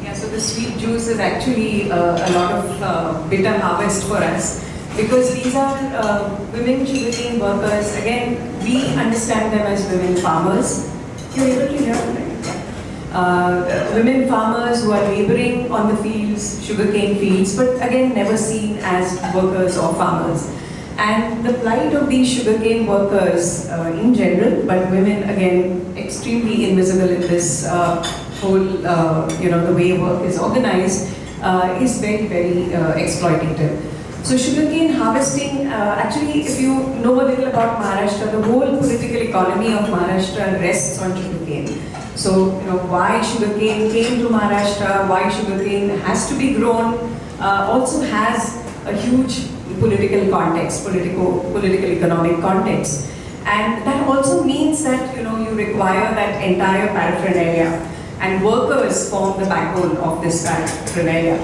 Yeah, so the sweet juice is actually a lot of bitter harvest for us, because these are women sugarcane workers. Again, we understand them as women farmers. You're able to hear me, right? Women farmers who are laboring on the fields, sugarcane fields, but again never seen as workers or farmers. And the plight of these sugarcane workers in general, but women again extremely invisible in this whole, the way work is organized, is very, very exploitative. So sugarcane harvesting, actually if you know a little about Maharashtra, the whole political economy of Maharashtra rests on sugarcane. So, why sugarcane came to Maharashtra, why sugarcane has to be grown, also has a huge political context, political economic context. And that also means that, you require that entire paraphernalia, and workers form the backbone of this paraphernalia.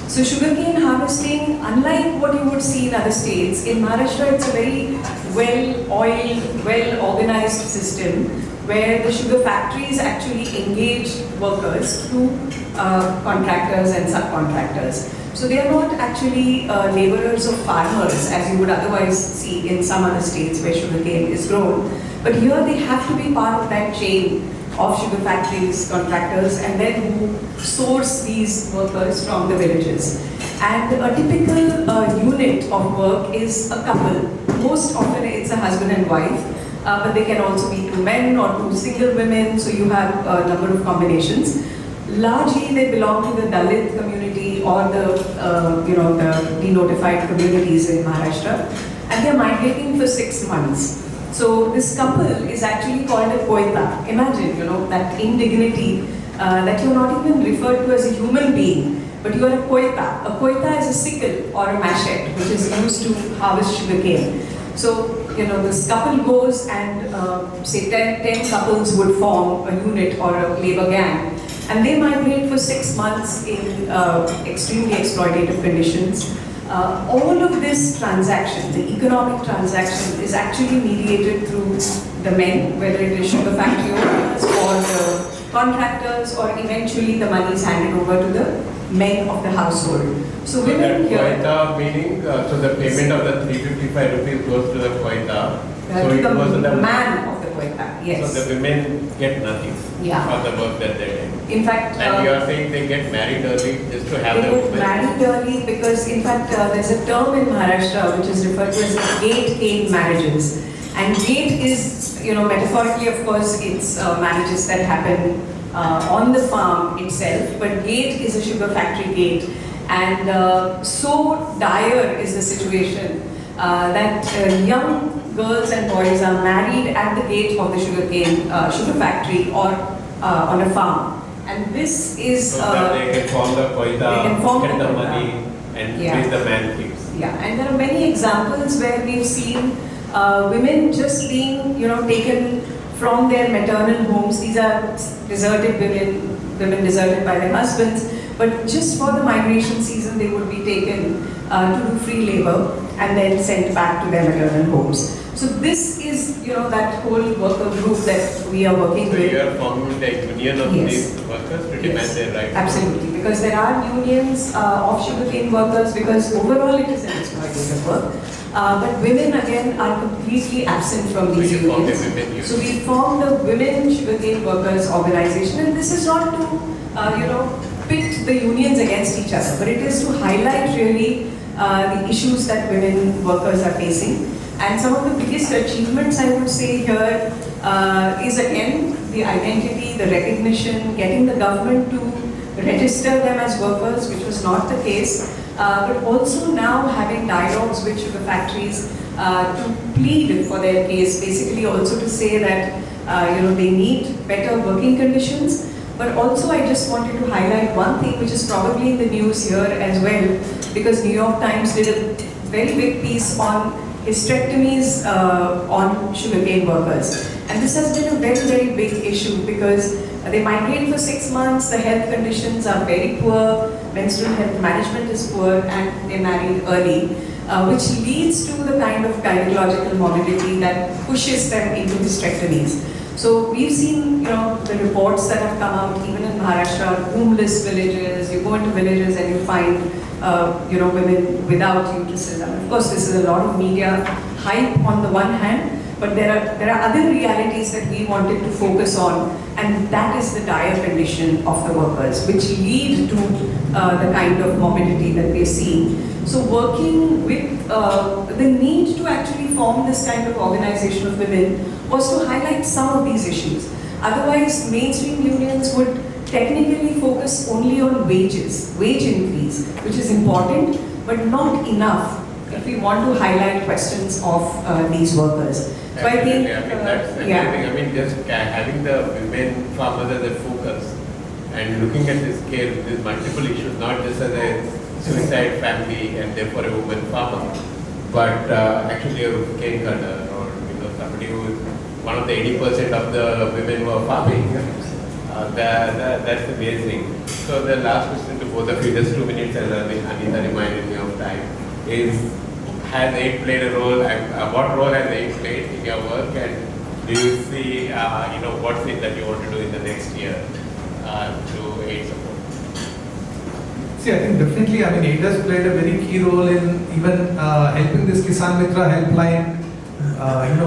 So sugarcane harvesting, unlike what you would see in other states, in Maharashtra it's a very well-oiled, well-organized system where the sugar factories actually engage workers through contractors and subcontractors. So they are not actually laborers of farmers as you would otherwise see in some other states where sugarcane is grown. But here they have to be part of that chain of sugar factories, contractors, and then who source these workers from the villages. And a typical unit of work is a couple. Most often it's a husband and wife, but they can also be two men or two single women, so you have a number of combinations. Largely they belong to the Dalit community or the denotified communities in Maharashtra, and they're migrating for 6 months. So this couple is actually called a koita. Imagine, that indignity that you're not even referred to as a human being, but you are a koita. A koita is a sickle or a machete, which is used to harvest sugarcane. So, this couple goes and say 10 couples would form a unit or a labor gang, and they migrate for 6 months in extremely exploitative conditions. All of this transaction, the economic transaction, is actually mediated through the men, whether it is sugar factory owners or the contractors, or eventually the money is handed over to the men of the household. So women that here... koita meaning, so the payment of the 355 rupees goes to the koita. So it to goes to the the man of the koita, yes. So the women get nothing for the work that they do. In fact, and you are saying they get married early just to have they the get married early because, in fact, there's a term in Maharashtra which is referred to as gate cane marriages. And gate is, metaphorically, of course, it's marriages that happen on the farm itself, but gate is a sugar factory gate. And so dire is the situation that young girls and boys are married at the gate of the sugar factory or on a farm. And this is... So that they can form the koita, get the money, and with the man thieves. Yeah, and there are many examples where we've seen women just being, taken from their maternal homes. These are deserted women deserted by their husbands. But just for the migration season, they would be taken to do free labor and then sent back to their maternal homes. So this is, that whole worker group that we are working with. So you are forming the union of these workers to demand their rights? Absolutely, because there are unions of sugarcane workers, because overall it is an exploitative work. But women again are completely absent from these unions. So we formed the Women Sugarcane Workers Organization, and this is not to, pit the unions against each other, but it is to highlight really the issues that women workers are facing. And some of the biggest achievements I would say here is again the identity, the recognition, getting the government to register them as workers, which was not the case, but also now having dialogues with sugar factories to plead for their case, basically also to say that they need better working conditions. But also I just wanted to highlight one thing which is probably in the news here as well, because New York Times did a very big piece on hysterectomies on sugarcane workers. And this has been a very, very big issue because they migrate for 6 months, the health conditions are very poor, menstrual health management is poor, and they married early, which leads to the kind of gynecological morbidity that pushes them into hysterectomies. So we've seen, the reports that have come out, even in Maharashtra, wombless villages. You go into villages and you find, women without uteruses. And of course, this is a lot of media hype on the one hand, but there are other realities that we wanted to focus on, and that is the dire condition of the workers, which lead to the kind of morbidity that we're seeing. So working with the need to actually form this kind of organization of women was to highlight some of these issues. Otherwise, mainstream unions would technically focus only on wages, wage increase, which is important, but not enough if we want to highlight questions of these workers. So I think, that's amazing. I mean, just having the women farmers as a focus and looking at this scale, these multiple issues, not just as a suicide family and therefore a woman farmer, but actually a cane cutter or somebody who is one of the 80% of the women who are farming. That's amazing. So the last question to both of you, just 2 minutes, as Anita reminded me of time, is has aid played a role? What role has aid played in your work, and do you see, what's it that you want to do in the next year to aid support? See, I think definitely, aid has played a very key role in even helping this Kisan Mitra helpline,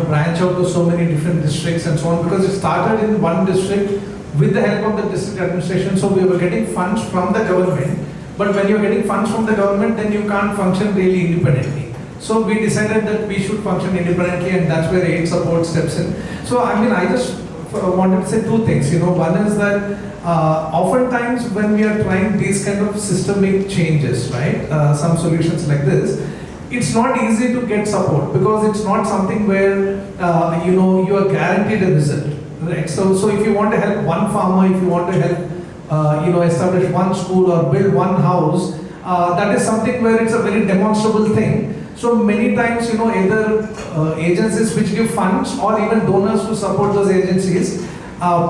branch out to so many different districts and so on, because it started in one district with the help of the district administration. So we were getting funds from the government, but when you're getting funds from the government, then you can't function really independently. So we decided that we should function independently, and that's where aid support steps in. So I just wanted to say two things. One is that oftentimes when we are trying these kind of systemic changes, right, some solutions like this, it's not easy to get support because it's not something where you are guaranteed a result, right? So if you want to help one farmer, if you want to help establish one school or build one house, that is something where it's a very demonstrable thing. So many times, either agencies which give funds or even donors to support those agencies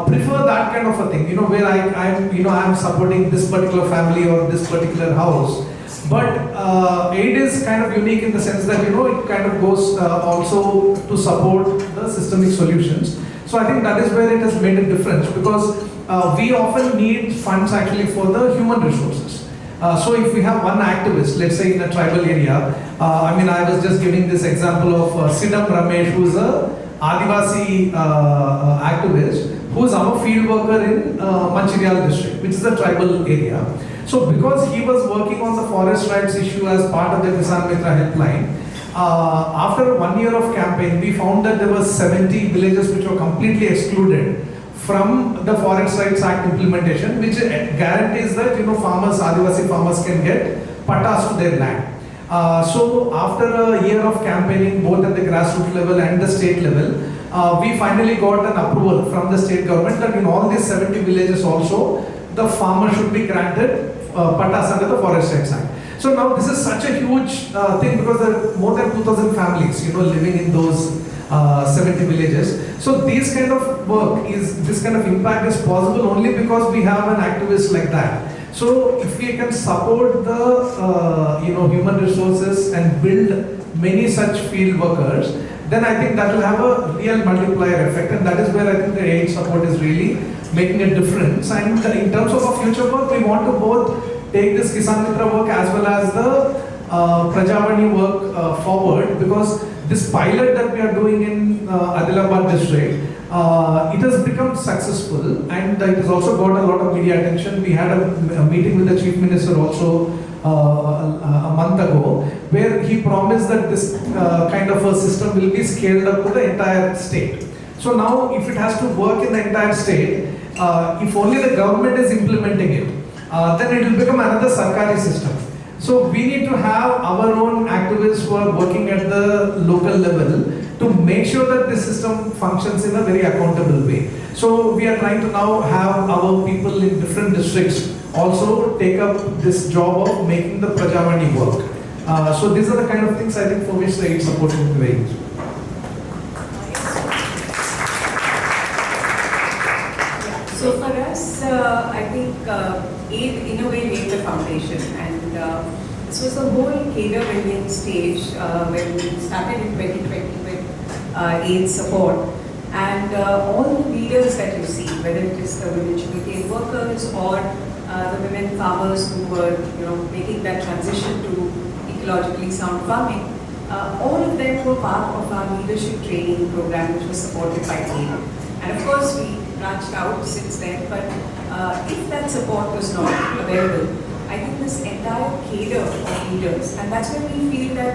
prefer that kind of a thing, where I'm supporting this particular family or this particular house. But aid is kind of unique in the sense that, it kind of goes also to support the systemic solutions. So I think that is where it has made a difference, because we often need funds actually for the human resources. So if we have one activist, let's say in a tribal area, I was just giving this example of Sidam Ramesh, who's a Adivasi activist, who's our field worker in Mancherial district, which is a tribal area. So because he was working on the forest rights issue as part of the Kisan Mitra helpline, after 1 year of campaign, we found that there were 70 villages which were completely excluded from the Forest Rights Act implementation, which guarantees that farmers, Adivasi farmers can get patas to their land. So after a year of campaigning, both at the grassroots level and the state level, we finally got an approval from the state government that in all these 70 villages also, the farmer should be granted patas under the Forest Rights Act. So now this is such a huge thing, because there are more than 2,000 families, living in those 70 villages. So this kind of work this kind of impact is possible only because we have an activist like that. So if we can support the human resources and build many such field workers, then I think that will have a real multiplier effect, and that is where I think the aid support is really making a difference. And in terms of our future work, we want to both take this Kisan Mitra work as well as the Prajavani work forward, because this pilot that we are doing in Adilabad district, it has become successful, and it has also got a lot of media attention. We had a meeting with the Chief Minister also a month ago, where he promised that this kind of a system will be scaled up to the entire state. So now if it has to work in the entire state, if only the government is implementing it, then it will become another Sarkari system. So we need to have our own activists who are working at the local level to make sure that this system functions in a very accountable way. So we are trying to now have our people in different districts also take up this job of making the Prajavani work. So these are the kind of things I think for which the aid support will be very useful. So for us, I think aid in a way laid the foundation, and this was the whole cater building stage when we started in 2020 with aid support. And all the leaders that you see, whether it is the women sugarcane workers or the women farmers who were, making that transition to ecologically sound farming, all of them were part of our leadership training program, which was supported by aid. And of course, we branched out since then. But if that support was not available, I think this entire cadre of leaders, and that's when we feel that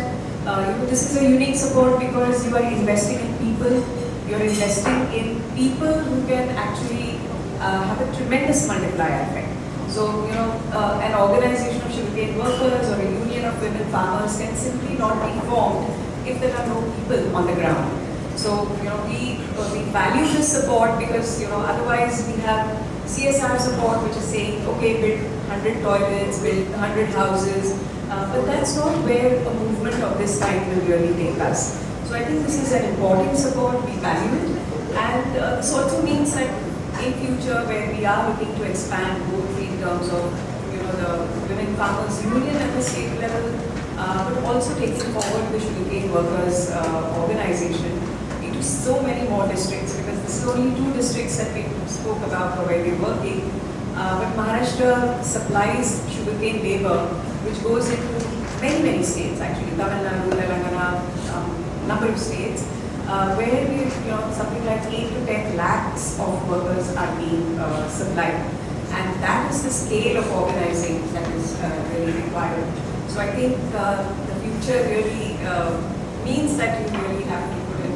this is a unique support because you are investing in people. You're investing in people who can actually have a tremendous multiplier effect. So, an organization of sugarcane workers or a union of women farmers can simply not be formed if there are no people on the ground. So, we value this support because, otherwise we have CSR support which is saying, okay, build 100 toilets, build 100 houses, but that's not where a movement of this kind will really take us. So I think this is an important support, we value it, and this also means that in future where we are looking to expand both in terms of the Women Farmers Union at the state level, but also taking forward the sugarcane workers organization into so many more districts, because this is only 2 districts that we spoke about where we're working, but Maharashtra supplies sugarcane labor which goes into many states actually, Tamil Nadu, Telangana, number of states, where we, something like 8 to 10 lakhs of workers are being supplied, and that is the scale of organizing that is really required. So I think the future really means that you really have to put in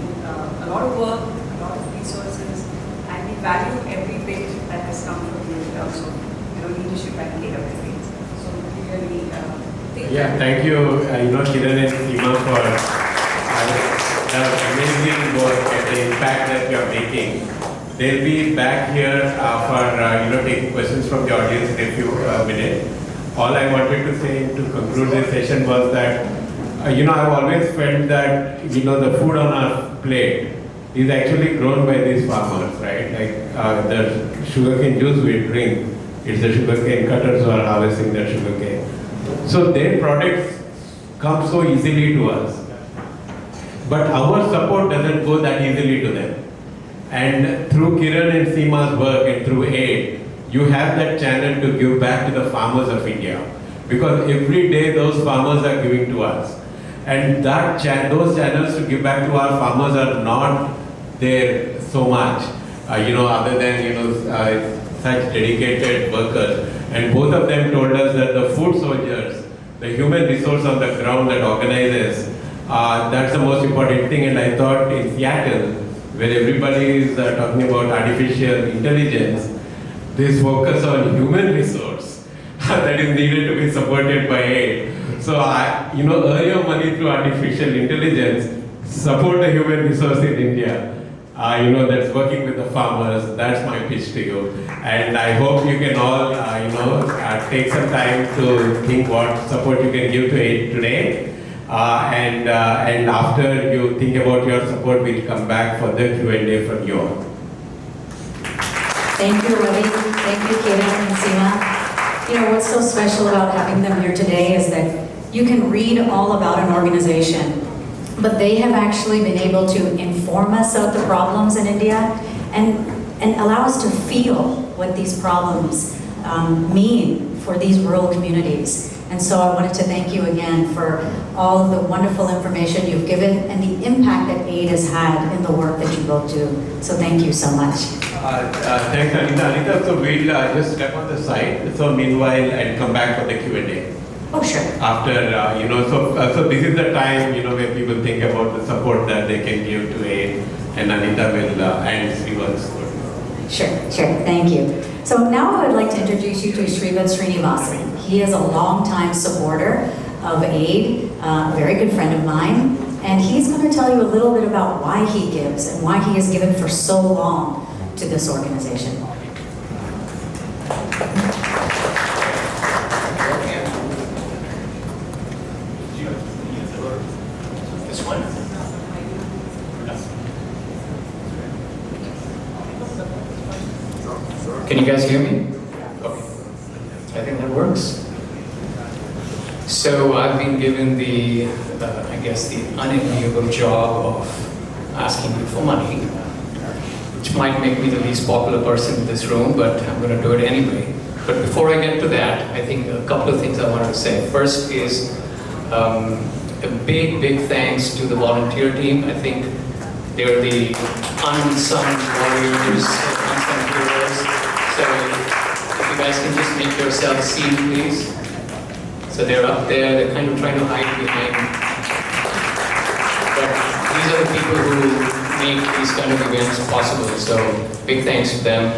a lot of work, a lot of resources, and we value every bit that has come from you in terms of leadership and capabilities. So we really thank you, Kiran and Seema for the amazing work and the impact that you are making. They'll be back here for taking questions from the audience in a few minutes. All I wanted to say to conclude this session was that I've always felt that the food on our plate is actually grown by these farmers, right? Like the sugarcane juice we drink, it's the sugarcane cutters who are harvesting their sugarcane. So their products come so easily to us. But our support doesn't go that easily to them. And through Kiran and Seema's work and through aid, you have that channel to give back to the farmers of India. Because every day those farmers are giving to us. And those channels to give back to our farmers are not there so much, other than, such dedicated workers. And both of them told us that the food soldiers, the human resource on the ground that organizes, that's the most important thing. And I thought in Seattle, where everybody is talking about artificial intelligence, this focus on human resource that is needed to be supported by aid. So, earn your money through artificial intelligence, support the human resource in India. That's working with the farmers. That's my pitch to you. And I hope you can all, take some time to think what support you can give to aid today. And after you think about your support, we'll come back for the Q&A from you all. Thank you, Ravi. Thank you, Kiran and Seema. What's so special about having them here today is that you can read all about an organization, but they have actually been able to inform us of the problems in India and allow us to feel what these problems mean for these rural communities. And so I wanted to thank you again for all of the wonderful information you've given and the impact that aid has had in the work that you both do. So thank you so much. Thanks, Anita. So we'll just step on the side. So meanwhile, I'll come back for the Q&A. Oh, sure. After, so this is the time, where people think about the support that they can give to aid, and Anita will, and Srivat's. Sure. Thank you. So now I would like to introduce you to Srivat Srinivasan. He is a longtime supporter of aid, a very good friend of mine, and he's going to tell you a little bit about why he gives and why he has given for so long to this organization. This one? Can you guys hear me? Okay. I think that works. So I've been given the, I guess, the unenviable job of asking you for money, which might make me the least popular person in this room, but I'm going to do it anyway. But before I get to that, I think a couple of things I wanted to say. First is a big thanks to the volunteer team. I think they're the unsung warriors, unsung heroes. So if you guys can just make yourselves seen, please. So they're up there, they're kind of trying to hide behind. But these are the people who make these kind of events possible. So big thanks to them.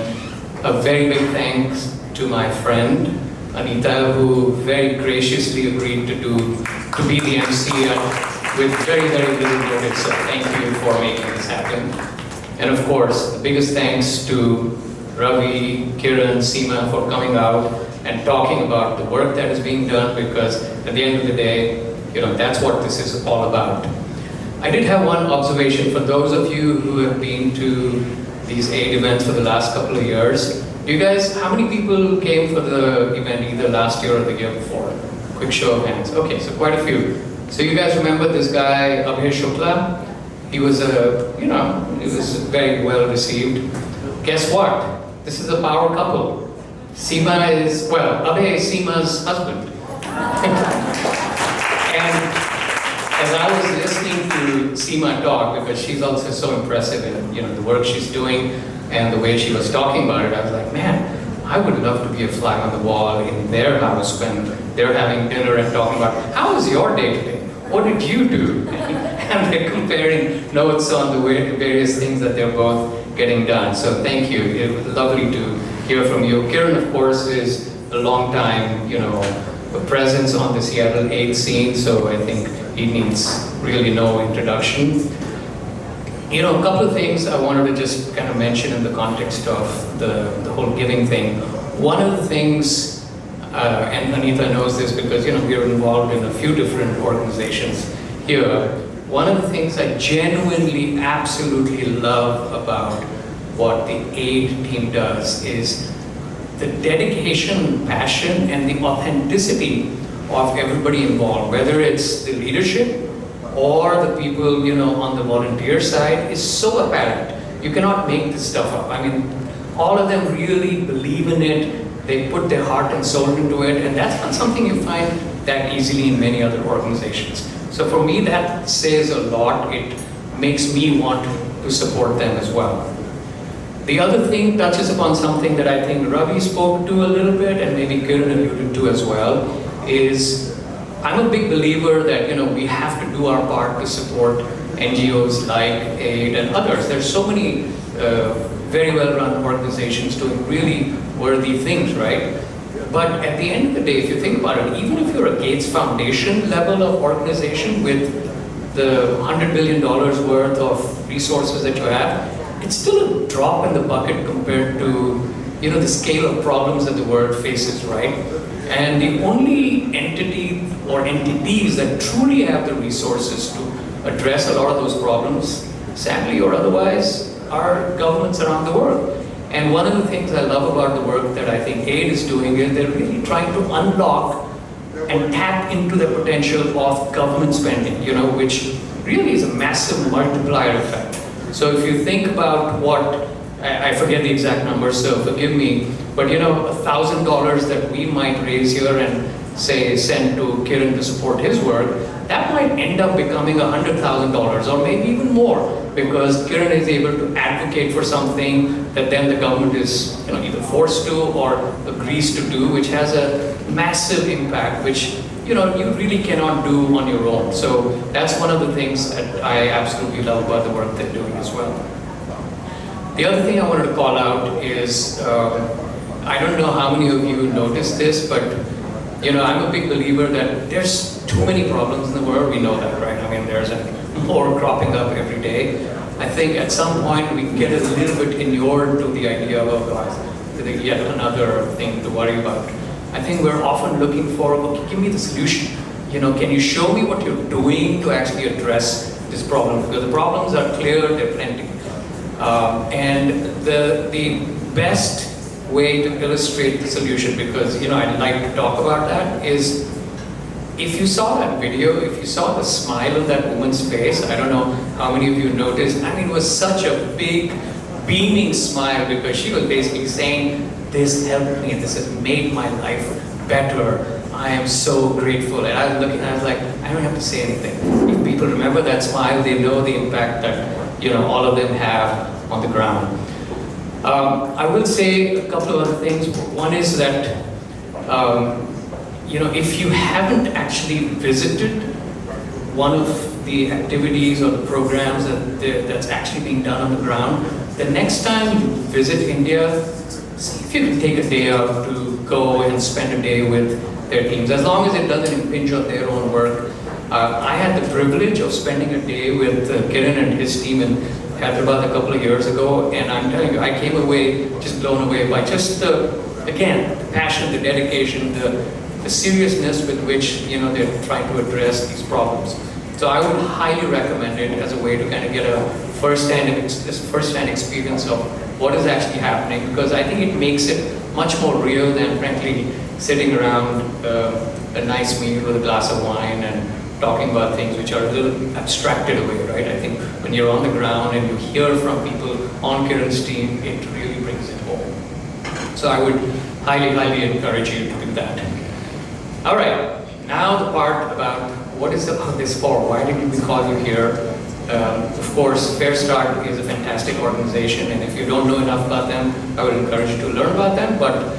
A very big thanks to my friend, Anita, who very graciously agreed to be the MC with very little notice. So thank you for making this happen. And of course, the biggest thanks to Ravi, Kiran, Seema for coming out and talking about the work that is being done, because at the end of the day, that's what this is all about. I did have one observation for those of you who have been to these aid events for the last couple of years. You guys, how many people came for the event either last year or the year before? Quick show of hands. Okay, so quite a few. So you guys remember this guy, Abhay Shukla? He was he was very well received. Guess what? This is a power couple. Seema is, Abhay is Seema's husband. And as I was listening to Seema talk, because she's also so impressive in the work she's doing and the way she was talking about it, I was like, man, I would love to be a fly on the wall in their house when they're having dinner and talking about, how was your day today? What did you do? And they're comparing notes on the various things that they're both getting done. So thank you. It was lovely to hear from you. Kiran, of course, is a long time, a presence on the Seattle aid scene, so I think he needs really no introduction. A couple of things I wanted to just kind of mention in the context of the whole giving thing. One of the things, and Anita knows this because, we are involved in a few different organizations here. One of the things I genuinely, absolutely love about what the aid team does is the dedication, passion, and the authenticity of everybody involved, whether it's the leadership or the people, on the volunteer side, is so apparent. You cannot make this stuff up. I mean, all of them really believe in it. They put their heart and soul into it, and that's not something you find that easily in many other organizations. So for me, that says a lot. It makes me want to support them as well. The other thing touches upon something that I think Ravi spoke to a little bit, and maybe Kiran alluded to as well, is I'm a big believer that we have to do our part to support NGOs like AID and others. There's so many very well-run organizations doing really worthy things, right? But at the end of the day, if you think about it, even if you're a Gates Foundation level of organization with the $100 billion worth of resources that you have, it's still a drop in the bucket compared to the scale of problems that the world faces, right? And the only entity or entities that truly have the resources to address a lot of those problems, sadly or otherwise, are governments around the world. And one of the things I love about the work that I think AID is doing is they're really trying to unlock and tap into the potential of government spending, which really is a massive multiplier effect. So if you think about what, I forget the exact number, so forgive me, but $1,000 that we might raise here and say send to Kiran to support his work, that might end up becoming $100,000 or maybe even more, because Kiran is able to advocate for something that then the government is either forced to or agrees to do, which has a massive impact, which you really cannot do on your own. So that's one of the things that I absolutely love about the work they're doing as well. The other thing I wanted to call out is, I don't know how many of you noticed this, but I'm a big believer that there's too many problems in the world. We know that, right? I mean, there's more cropping up every day. I think at some point we get a little bit inured to the idea of yet another thing to worry about. I think we're often looking for, okay, give me the solution. Can you show me what you're doing to actually address this problem? Because the problems are clear, they're plenty. And the best way to illustrate the solution, because I'd like to talk about that, is if you saw that video, if you saw the smile on that woman's face, I don't know how many of you noticed, I mean, it was such a big, beaming smile, because she was basically saying, this helped me, this has made my life better, I am so grateful. And I was looking, I was like, I don't have to say anything. If people remember that smile, they know the impact that all of them have on the ground. I will say a couple of other things. One is that if you haven't actually visited one of the activities or the programs that's actually being done on the ground, the next time you visit India, see if you can take a day out to go and spend a day with their teams, as long as it doesn't impinge on their own work. I had the privilege of spending a day with Kiran and his team in Hyderabad a couple of years ago, and I'm telling you, I came away just blown away by just the passion, the dedication, the seriousness with which they're trying to address these problems. So I would highly recommend it as a way to kind of get a first-hand experience of what is actually happening, because I think it makes it much more real than, frankly, sitting around a nice meal with a glass of wine and talking about things which are a little abstracted away, right? I think when you're on the ground and you hear from people on Kiran's team, it really brings it home. So I would highly, highly encourage you to do that. All right, now the part about what is this for? Why did we call you here? Of course, Fair Start is a fantastic organization, and if you don't know enough about them, I would encourage you to learn about them. But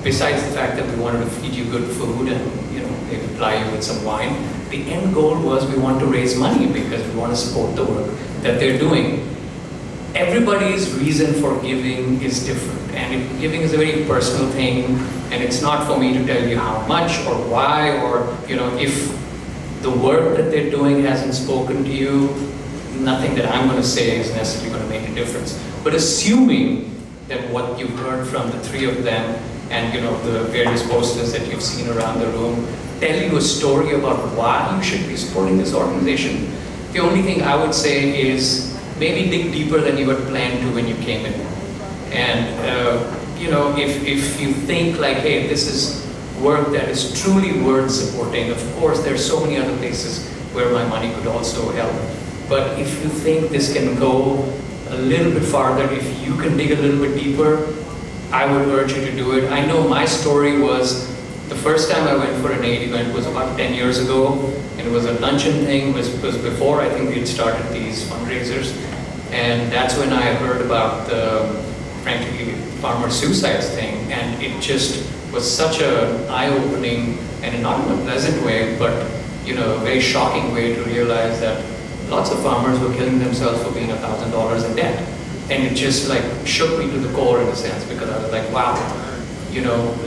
besides the fact that we wanted to feed you good food and maybe ply you with some wine, the end goal was we want to raise money because we want to support the work that they're doing. Everybody's reason for giving is different, and giving is a very personal thing, and it's not for me to tell you how much or why, or if the work that they're doing hasn't spoken to you, nothing that I'm going to say is necessarily going to make a difference. But assuming that what you've heard from the three of them and the various posters that you've seen around the room tell you a story about why you should be supporting this organization, the only thing I would say is maybe dig deeper than you had planned to when you came in. And if you think like, hey, this is work that is truly worth supporting, of course there's so many other places where my money could also help. But if you think this can go a little bit farther, if you can dig a little bit deeper, I would urge you to do it. I know my story was, the first time I went for an aid event was about 10 years ago, and it was a luncheon thing. It was before I think we had started these fundraisers, and that's when I heard about the, frankly, farmer suicides thing, and it just was such an eye-opening, and not in a pleasant way, but a very shocking way to realize that lots of farmers were killing themselves for being $1,000 in debt. And it just like shook me to the core in a sense, because I was like, wow,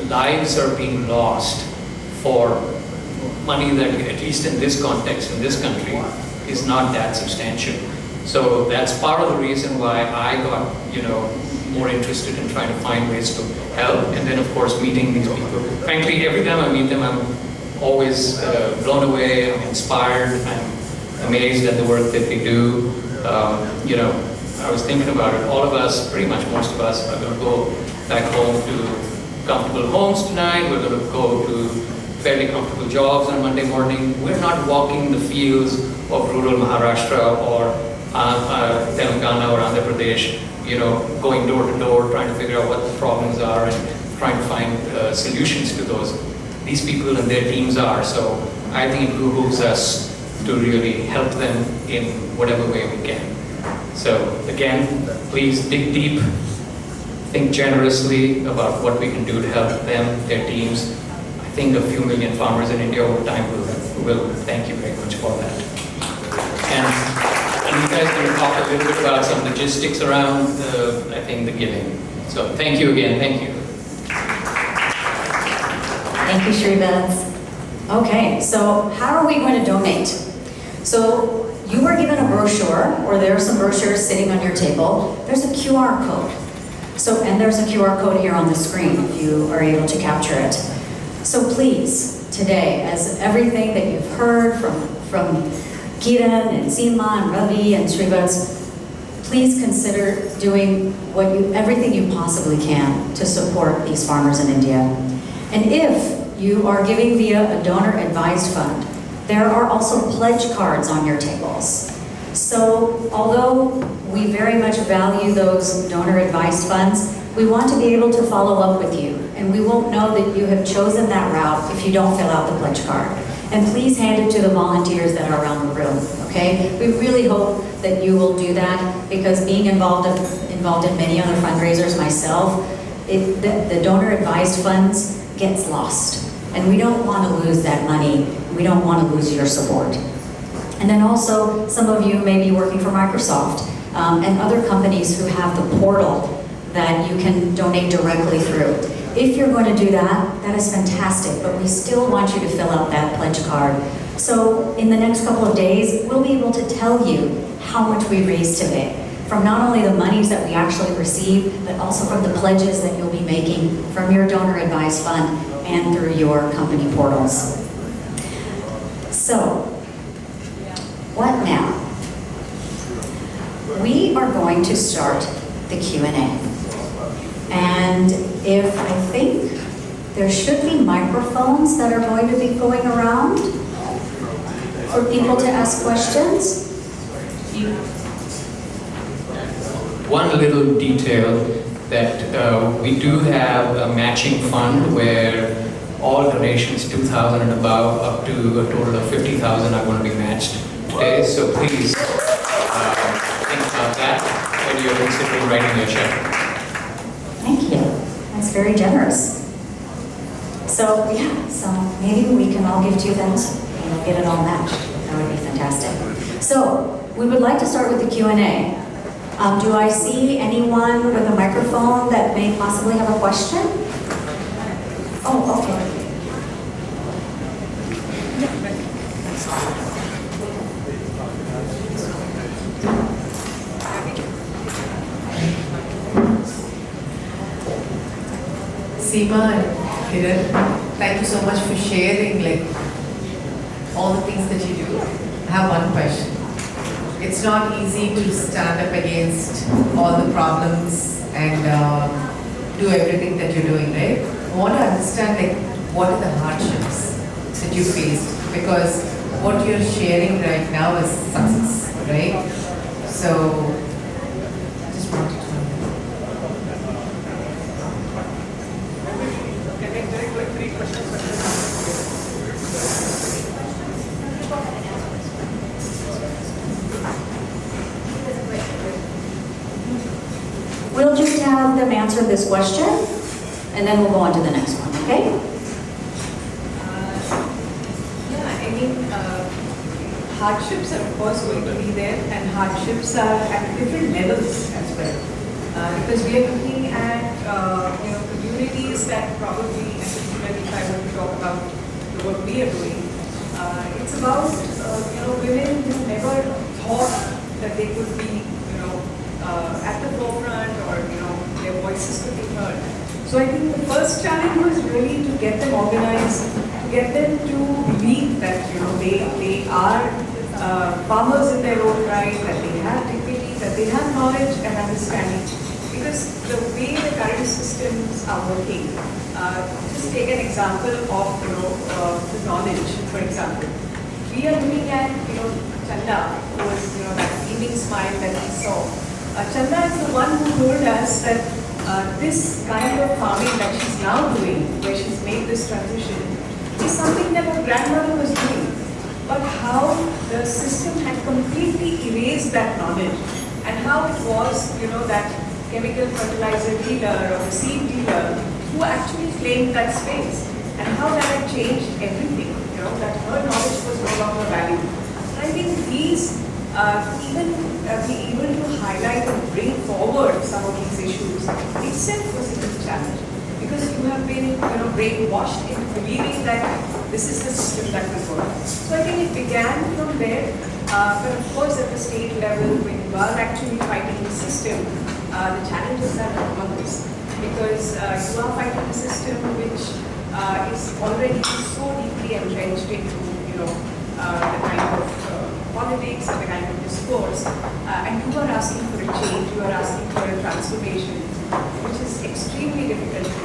lives are being lost for money that, at least in this context, in this country, is not that substantial. So that's part of the reason why I got, more interested in trying to find ways to help. And then of course, meeting these people. Frankly, every time I meet them, I'm always blown away, I'm inspired, I'm amazed at the work that they do. I was thinking about it, all of us, pretty much most of us, are going to go back home to comfortable homes tonight. We're going to go to fairly comfortable jobs on Monday morning. We're not walking the fields of rural Maharashtra or Telangana or Andhra Pradesh, going door to door, trying to figure out what the problems are and trying to find solutions to those. These people and their teams are, so I think it behooves us to really help them in whatever way we can. So again, please dig deep, think generously about what we can do to help them, their teams. I think a few million farmers in India over time will thank you very much for that. And you guys are going to talk a little bit about some logistics around I think the giving. So thank you again, thank you. Thank you, Shrivats. Okay, so how are we going to donate? So you were given a brochure, or there are some brochures sitting on your table. There's a QR code. And there's a QR code here on the screen if you are able to capture it. So please, today, as everything that you've heard from Kiran and Seema and Ravi and Shrivats, please consider doing everything you possibly can to support these farmers in India. And if you are giving via a donor-advised fund, there are also pledge cards on your tables. So although we very much value those donor-advised funds, we want to be able to follow up with you. And we won't know that you have chosen that route if you don't fill out the pledge card. And please hand it to the volunteers that are around the room, okay? We really hope that you will do that, because being involved in many other fundraisers myself, the donor-advised funds gets lost. And we don't want to lose that money. We don't want to lose your support. And then also, some of you may be working for Microsoft and other companies who have the portal that you can donate directly through. If you're going to do that, that is fantastic, but we still want you to fill out that pledge card. So in the next couple of days, we'll be able to tell you how much we raised today, from not only the monies that we actually receive, but also from the pledges that you'll be making from your donor-advised fund and through your company portals. So, what now? We are going to start the Q&A. And I think there should be microphones that are going to be going around for people to ask questions. One little detail that we do have a matching fund where all donations 2,000 and above up to a total of 50,000 are going to be matched today. So please think about that when you're considering writing your check. Thank you. That's very generous. So yeah, so maybe we can all give 2 things and get it all matched. That would be fantastic. So we would like to start with the Q&A. Do I see anyone with a microphone that may possibly have a question? Oh, okay. Seema and Kiran, thank you so much for sharing all the things that you do. I have one question. It's not easy to stand up against all the problems and do everything that you're doing, right? I want to understand what are the hardships that you faced, because what you're sharing right now is success, right? So I just wanted to know. We'll just have them answer this question, and then we'll go on to the next one, okay? Hardships are of course going to be there, and hardships are at different levels as well. Because we are looking at communities that probably, and particularly if I were to talk about the work we are doing, it's about women who never thought that they could be at the forefront, or their voices could be heard. So I think the first challenge was really to get them organized, to get them to believe that they are farmers in their own right, that they have dignity, that they have knowledge and understanding. Because the way the current systems are working, just take an example of the knowledge. For example, we are looking at Chanda, who was that beaming smile that we saw. Chanda is the one who told us that this kind of farming that she's now doing, where she's made this transition, is something that her grandmother was doing. But how the system had completely erased that knowledge, and how it was, that chemical fertilizer dealer or the seed dealer who actually claimed that space, and how that had changed everything, that her knowledge was no longer valued. And I think these, even being able to highlight and bring forward some of these issues itself was a big challenge. Because you have been brainwashed into believing that this is the system that will work. So I think it began from there, but of course at the state level, when you are actually fighting the system, the challenges are enormous. Because you are fighting a system which is already so deeply entrenched into the kind of politics and the kind of discourse, and you are asking for a change, you are asking for a transformation, which is extremely difficult to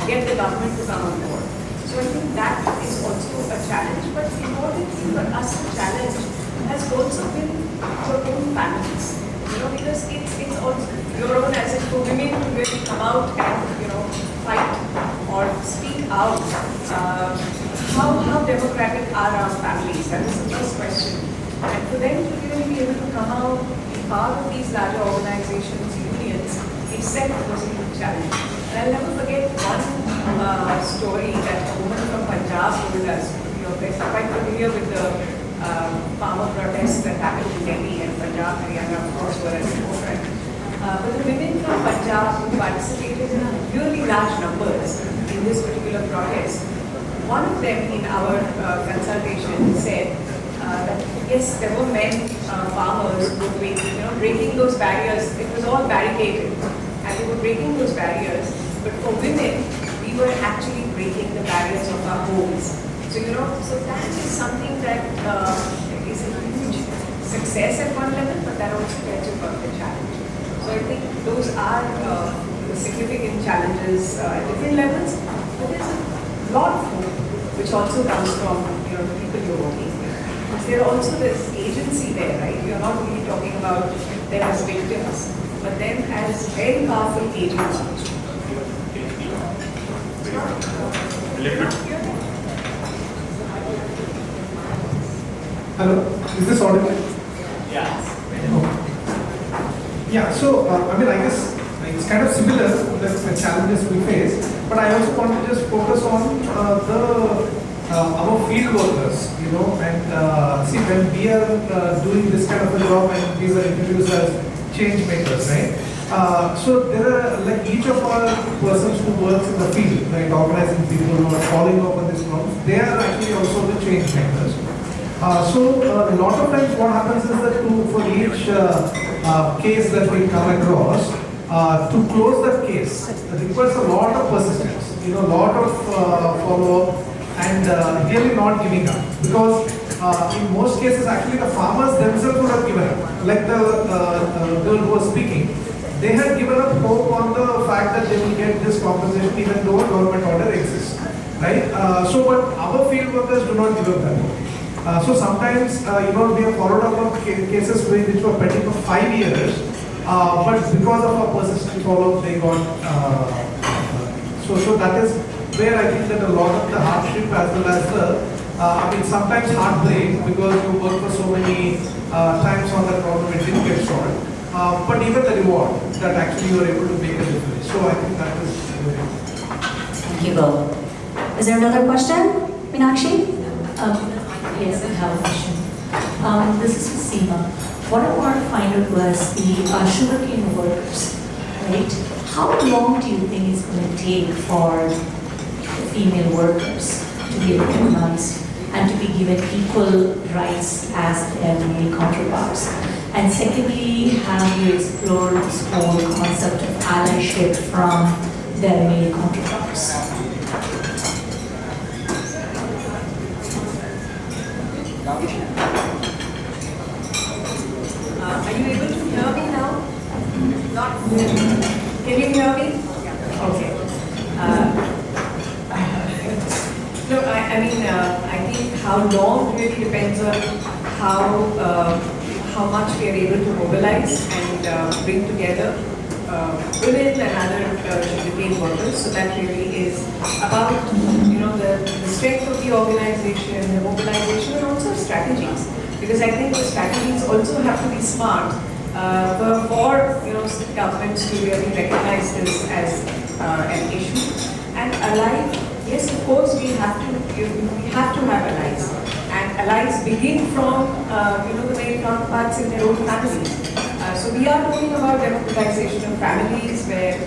get the government to come on board. So I think that is also a challenge. But importantly for us, the challenge has also been your own families. Because it's also your own, as in for women to really come out and fight or speak out. How democratic are our families? That is the first question. And for them to really be able to come out, be part of these larger organizations, unions, itself was a huge challenge. And I'll never forget one story that a woman from Punjab told us. They're quite familiar with the farmer protests that happened in Delhi and Punjab, Haryana, of course, were at the forefront. But the women from Punjab who participated in really large numbers in this particular protest, one of them in our consultation said that yes, there were men farmers who were breaking those barriers. It was all barricaded, and they were breaking those barriers. But for women, we were actually breaking the barriers of our homes. So that is something that is a huge success at one level, but that also tells you about the challenge. So I think those are the significant challenges at different levels, but there's a lot of hope which also comes from the people you're working with. Because there also this agency there, right? You're not really talking about them as victims, but them as very powerful agents also. Hello, is this audible? Yeah. Yeah, so I guess it's kind of similar to the challenges we face, but I also want to just focus on our field workers, and see when we are doing this kind of a job and we were introduced as change makers, right? So there are like each of our persons who works in the field, like organizing people who are following up on these problems, they are actually also the change makers. So a lot of times what happens is that for each case that we come across, to close that case requires a lot of persistence, a lot of follow-up and really not giving up. Because in most cases actually the farmers themselves would have given up. Like the girl who was speaking, they had given up hope on the fact that they will get this compensation even though a government order exists. Right? But our field workers do not give up that hope. So sometimes, we have followed up on cases which were pending for 5 years, but because of our persistent follow-up, they got. So that is where I think that a lot of the hardship as well as the, sometimes heartbreak because you work for so many times on that problem, it didn't get solved. But even the reward that actually you are able to make a difference. So I think that is very important. Thank you both. Is there another question, Meenakshi? Yes, I have a question. This is for Seema. What I want to find out was the sugarcane workers, right? How long do you think it's going to take for the female workers to be recognized and to be given equal rights as their male counterparts? And secondly, have you explored this whole concept of allyship from their male counterparts? Are you able to hear me now? Not really. Can you hear me? Okay. No, I think how long really depends on how much we are able to mobilize and bring together women and other sugarcane workers. So that really is about the strength of the organization, the mobilization, and also strategies. Because I think the strategies also have to be smart for governments to really recognize this as an issue. And allies, yes, of course, we have to have allies. And allies begin from the male counterparts in their own families. So we are talking about democratization of families where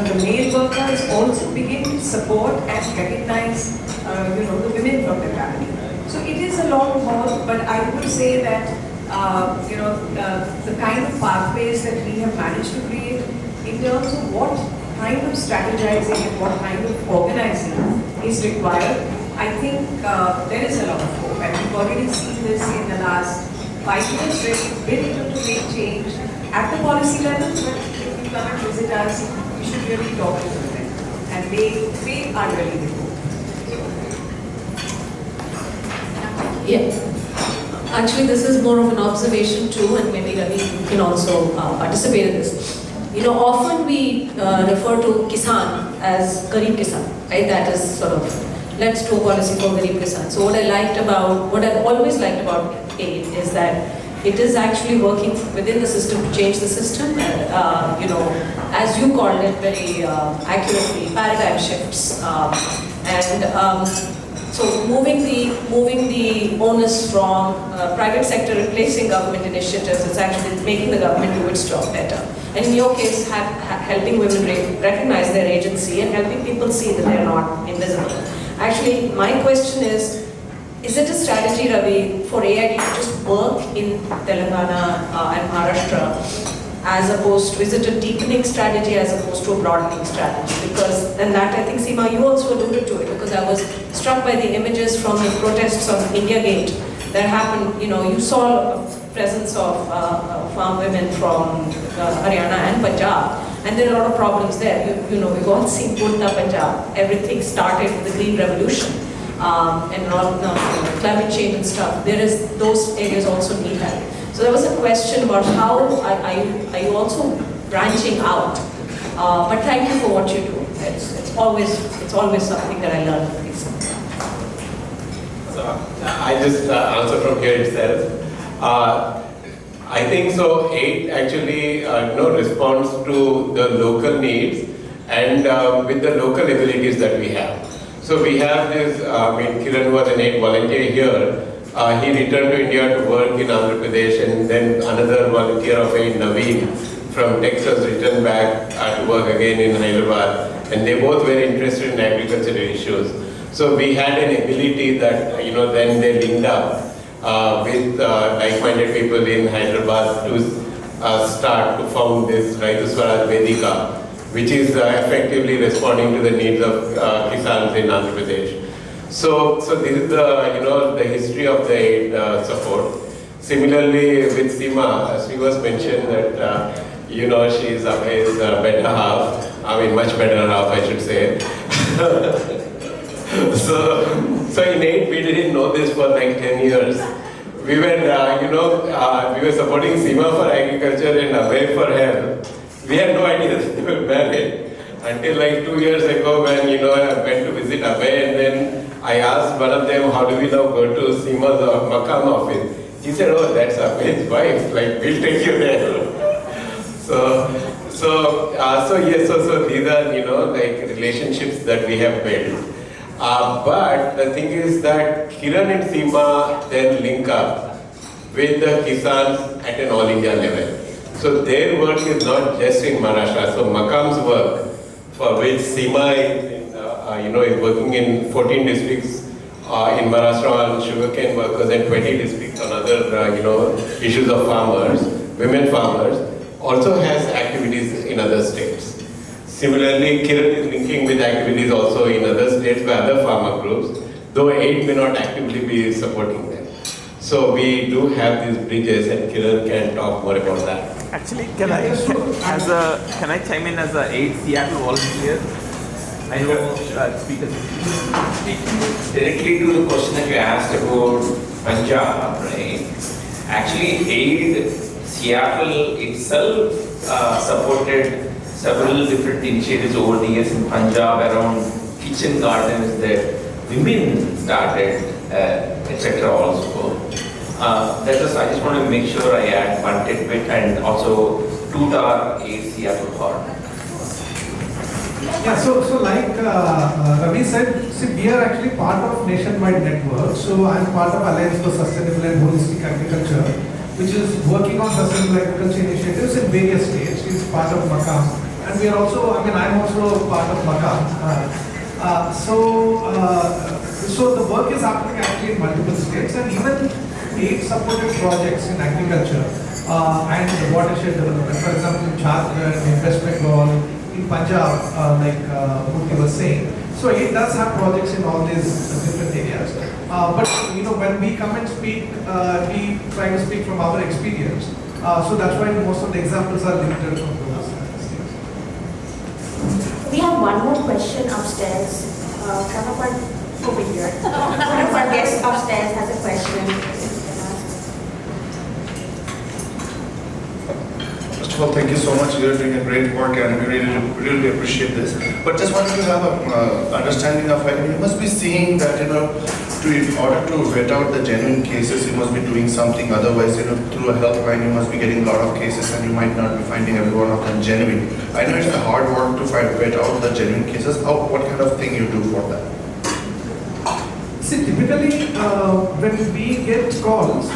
the male workers also begin to support and recognize the women from the family. So it is a long haul, but I would say that the kind of pathways that we have managed to create in terms of what kind of strategizing and what kind of organizing is required I think there is a lot of hope, and we've already seen this in the last 5 years where we've been able to make change at the policy level, but if you come and visit us, you should really talk to them, and they are really the hope. Yeah. Actually, this is more of an observation too, and maybe Ravi can also participate in this. You know, often we refer to Kisan as Garib Kisan, right? That is sort of, let's do a policy for Garib Kisan. So what I've always liked about aid is that it is actually working within the system to change the system. You know, as you called it very accurately, paradigm shifts. So moving the onus from private sector replacing government initiatives, it's actually making the government do its job better. And in your case, helping women recognize their agency and helping people see that they're not invisible. Actually, my question is it a strategy, Ravi, for AID to just work in Telangana and Maharashtra, as opposed to, is it a deepening strategy as opposed to a broadening strategy? Because, and that I think, Seema, you also alluded to it, because I was struck by the images from the protests on India Gate that happened. You know, you saw a presence of farm women from Haryana and Punjab, and there are a lot of problems there. You know, we've all seen Purta Punjab. Everything started with the Green Revolution and all climate change and stuff. Those areas also need help. So there was a question about how are you also branching out? But thank you for what you do. It's always something that I learn. So I just answer from here itself. I think so. Aid actually responds to the local needs and with the local abilities that we have. So we have this. Kiran was an aid volunteer here. He returned to India to work in Andhra Pradesh, and then another volunteer of aid, Naveen, from Texas, returned back to work again in Hyderabad, and they both were interested in agricultural issues. So we had an ability that then they linked up with like-minded people in Hyderabad to start to found this Raitu Swaraj Vedika, which is effectively responding to the needs of Kisans in Andhra Pradesh. So this is the history of the aid support. Similarly with Seema, she was mentioned that she is Abhay's better half. Much better half, I should say. So in aid, we didn't know this for like 10 years. We were we were supporting Seema for agriculture and Abhay for health. We had no idea that they were married until like 2 years ago when I went to visit Abhay, and then I asked one of them, how do we now go to Seema's Makam office? He said, oh, that's Abhay's wife, like we'll take you there. So these are like relationships that we have built. But the thing is that Kiran and Seema then link up with the Kisans at an all India level. So their work is not just in Maharashtra. So Makam's work, for which Seema is working in 14 districts in Maharashtra on sugarcane workers and 20 districts on other issues of farmers, women farmers, also has activities in other states. Similarly, Kiran is linking with activities also in other states by other farmer groups, though aid may not actively be supporting them. So we do have these bridges, and Kiran can talk more about that. Actually, can I chime in as a aid Seattle volunteer? I know speakers. Directly to the question that you asked about Punjab, right? Actually, aid Seattle itself supported several different initiatives over the years in Punjab around kitchen gardens that women started, etc. also. I just want to make sure I add one tidbit and also toot our aid Seattle horn. Yeah, so like Ravi said, see, we are actually part of nationwide network. So I am part of Alliance for Sustainable and Holistic Agriculture, which is working on sustainable agriculture initiatives in various states. It's part of Makam, and we are also, I'm also part of Makam. So the work is happening actually in multiple states, and even aid-supported projects in agriculture and watershed development. For example, in Jharkhand, in West Bengal, in Punjab, like Murthy was saying. So it does have projects in all these different areas. But when we come and speak, we try to speak from our experience. So that's why most of the examples are limited from those things. We have one more question upstairs. Come up over here. One of our guests upstairs has a question. First of all, thank you so much. You're doing a great work, and we really appreciate this. But just wanted to have a understanding of it. You must be seeing that in order to vet out the genuine cases, you must be doing something. Otherwise, through a helpline, you must be getting a lot of cases, and you might not be finding every one of them genuine. I know it's a hard work to vet out the genuine cases. What kind of thing you do for that? See, typically, when we get calls,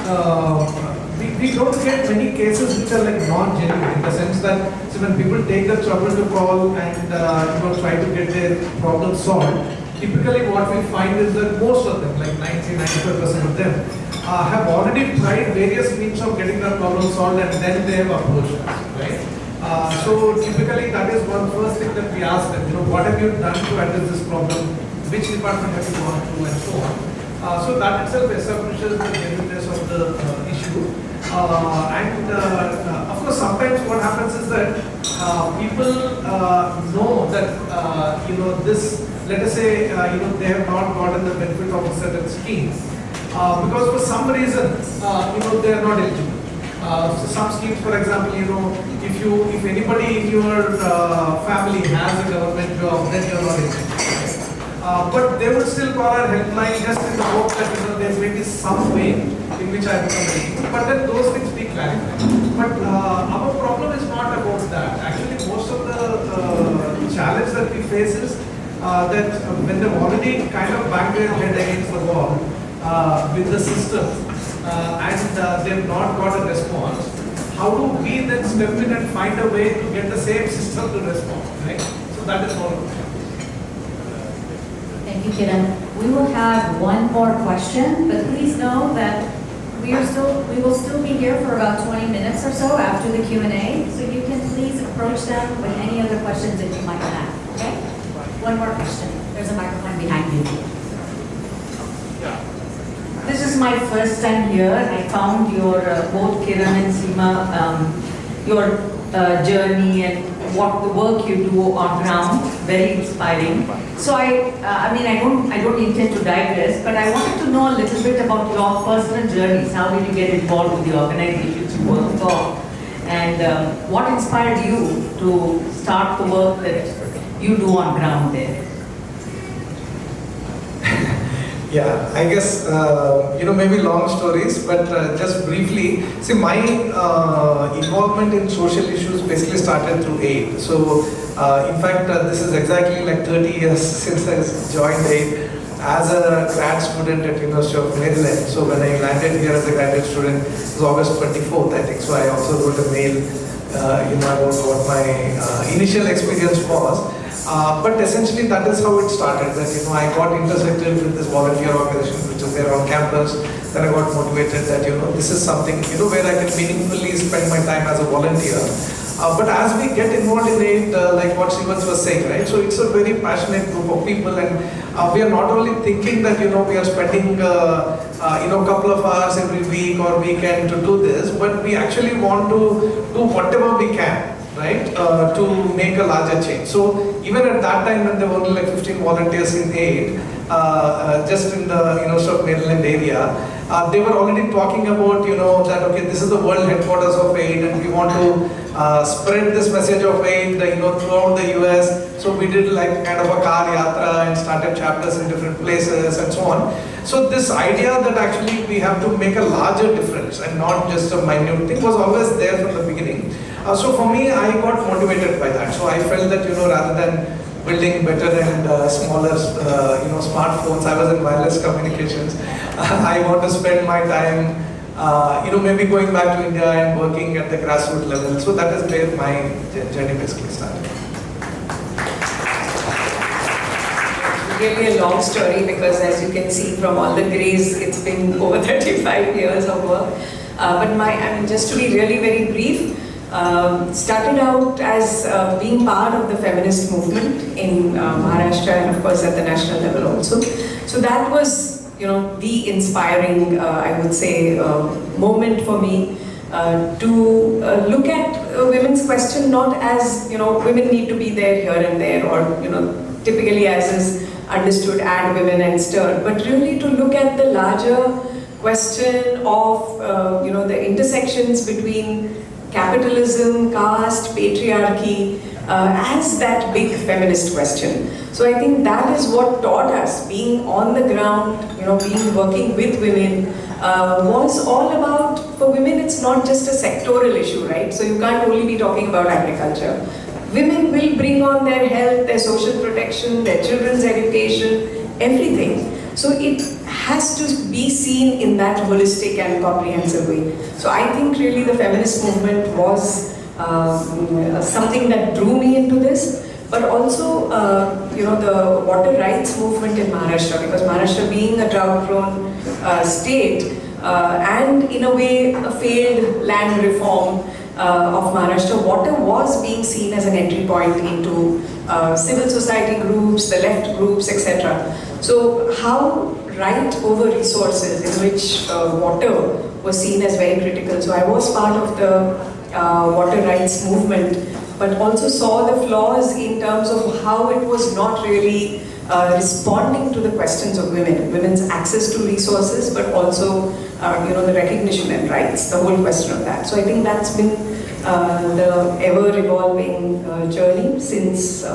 we don't get many cases which are like non-genuine, in the sense that when people take the trouble to call and try to get their problem solved, typically what we find is that most of them, like 90-95% of them, have already tried various means of getting the problem solved, and then they have approached us, right? So typically that is one first thing that we ask them, what have you done to address this problem? Which department have you gone through, and so on. So that itself establishes the genuineness of the issue. Of course, sometimes what happens is that people know that this, let us say, they have not gotten the benefit of a certain scheme because for some reason they are not eligible. So some schemes, for example, if anybody in your family has a government job, then you are not eligible. But they would still call our helpline just in the hope that there may be some way in which I become eligible. But then those things be clarified. But our problem is not about that. Actually, most of the challenge that we face is that when they've already kind of banged their head against the wall with the system and they've not got a response, how do we then step in and find a way to get the same system to respond, right? So that is all. Thank you, Kiran. We will have one more question, but please know that we will still be here for about 20 minutes or so after the Q&A, so you can please approach them with any other questions that you might have, okay? One more question. There's a microphone behind you. This is my first time here. I found your, both Kiran and Seema, your journey and what the work you do on ground, very inspiring. So I don't intend to digress, but I wanted to know a little bit about your personal journeys. How did you get involved with the organizations you work for? And what inspired you to start the work that you do on ground there? Yeah, I guess, maybe long stories, but just briefly, see, my involvement in social issues basically started through AID. So, in fact, this is exactly like 30 years since I joined AID as a grad student at University of Maryland. So, when I landed here as a graduate student, it was August 24th, I think. So, I also wrote a mail, about what my initial experience was. But essentially that is how it started, that I got intersected with this volunteer organization which is there on campus. Then I got motivated that this is something where I can meaningfully spend my time as a volunteer. But as we get involved in it, like what Srivans was saying, right? So it's a very passionate group of people, and we are not only thinking that we are spending a couple of hours every week or weekend to do this, but we actually want to do whatever we can, right, to make a larger change. So even at that time when there were only like 15 volunteers in AID, just in the University of Maryland area, they were already talking about that okay, this is the world headquarters of AID and we want to spread this message of AID throughout the US. So we did like kind of a car yatra and started chapters in different places and so on. So this idea that actually we have to make a larger difference and not just a minute thing was always there from the beginning. So for me, I got motivated by that. So I felt that rather than building better and smaller smartphones, I was in wireless communications. I want to spend my time maybe going back to India and working at the grassroots level. So that is where my journey basically started. Really a long story, because as you can see from all the grays, it's been over 35 years of work. But just to be really very brief, Started out as being part of the feminist movement in Maharashtra and of course at the national level also. So that was, the inspiring, I would say, moment for me to look at women's question not as, women need to be there here and there, or, typically as is understood, add women and stir, but really to look at the larger question of, the intersections between capitalism, caste, patriarchy, as that big feminist question. So I think that is what taught us, being on the ground, working with women, was all about, for women it's not just a sectoral issue, right? So you can't only be talking about agriculture. Women will bring on their health, their social protection, their children's education, everything. So it has to be seen in that holistic and comprehensive way. So I think really the feminist movement was something that drew me into this, but also the water rights movement in Maharashtra, because Maharashtra being a drought-prone state and in a way a failed land reform of Maharashtra, water was being seen as an entry point into civil society groups, the left groups, etc. So how right over resources, in which water was seen as very critical. So I was part of the water rights movement, but also saw the flaws in terms of how it was not really responding to the questions of women's access to resources, but also the recognition and rights, the whole question of that. So I think that's been the ever-evolving journey since the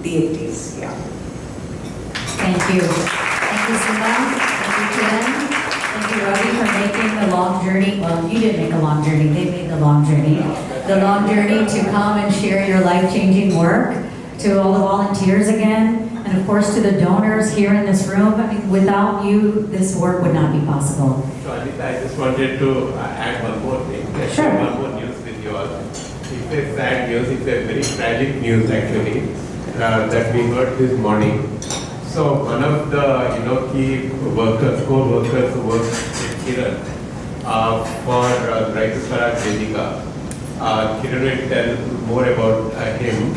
80s. Yeah. Thank you. Thank you, Seema. Thank you, Kiran. Thank you, Ravi, for making the long journey. Well, you didn't make a long journey, they made the long journey. The long journey to come and share your life-changing work, to all the volunteers again, and of course to the donors here in this room. I mean, without you, this work would not be possible. So Anita, I just wanted to add one more thing. Sure. One more news with you all. It's a sad news, it's a very tragic news actually, that we heard this morning. So one of the key workers, core workers who work with Kiran for Raitu Swaraj Vedika, Kiran will tell more about him.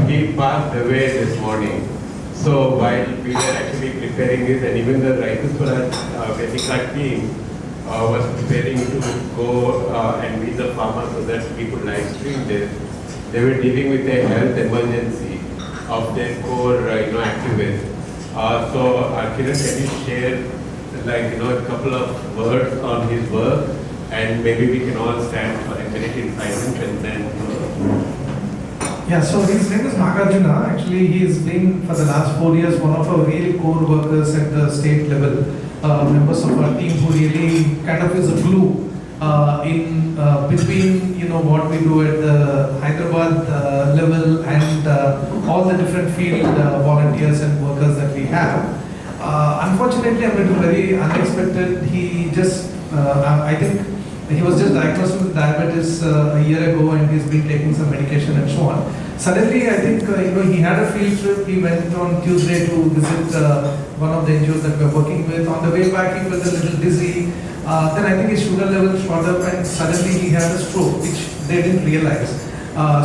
He passed away this morning. So while we were actually preparing this, and even the Raitu Swaraj Vedika team was preparing to go and meet the farmers so that we could live stream this, they were dealing with a health emergency of their core activists. So Kiran, can you share a couple of words on his work, and maybe we can all stand for a minute in silence and then Yeah, so his name is Nagarjuna. Actually, he has been for the last 4 years one of our really core workers at the state level, members of our team who really kind of is a glue in between what we do at the Hyderabad level and all the different field volunteers and workers that we have. Unfortunately, I mean, very unexpected. He just, I think he was just diagnosed with diabetes a year ago, and he's been taking some medication and so on. Suddenly, I think he had a field trip. He went on Tuesday to visit one of the NGOs that we're working with. On the way back, he was a little dizzy. Then I think his sugar level shot up, and suddenly he had a stroke, which they didn't realize.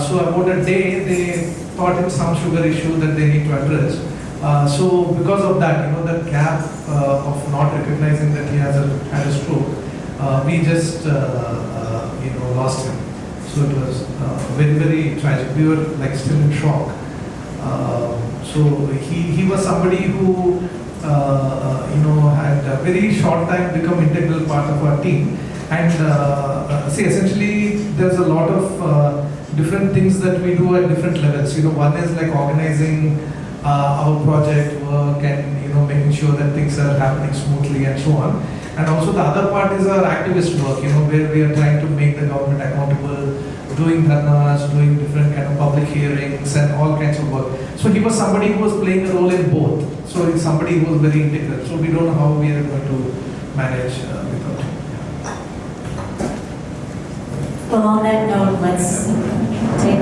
So about a day, they thought it's some sugar issue that they need to address. So because of that, that gap of not recognizing that he had a stroke, we just lost him. So it was very, very tragic. We were still in shock. So he was somebody who had a very short time become integral part of our team. And essentially there's a lot of different things that we do at different levels. One is like organizing our project work and making sure that things are happening smoothly and so on. And also the other part is our activist work, where we are trying to make the government accountable, doing dharnas, doing different kind of public hearings and all kinds of work. So he was somebody who was playing a role in both. So it's somebody who was very integral. So we don't know how we are going to manage without him. Well, on that note, let's take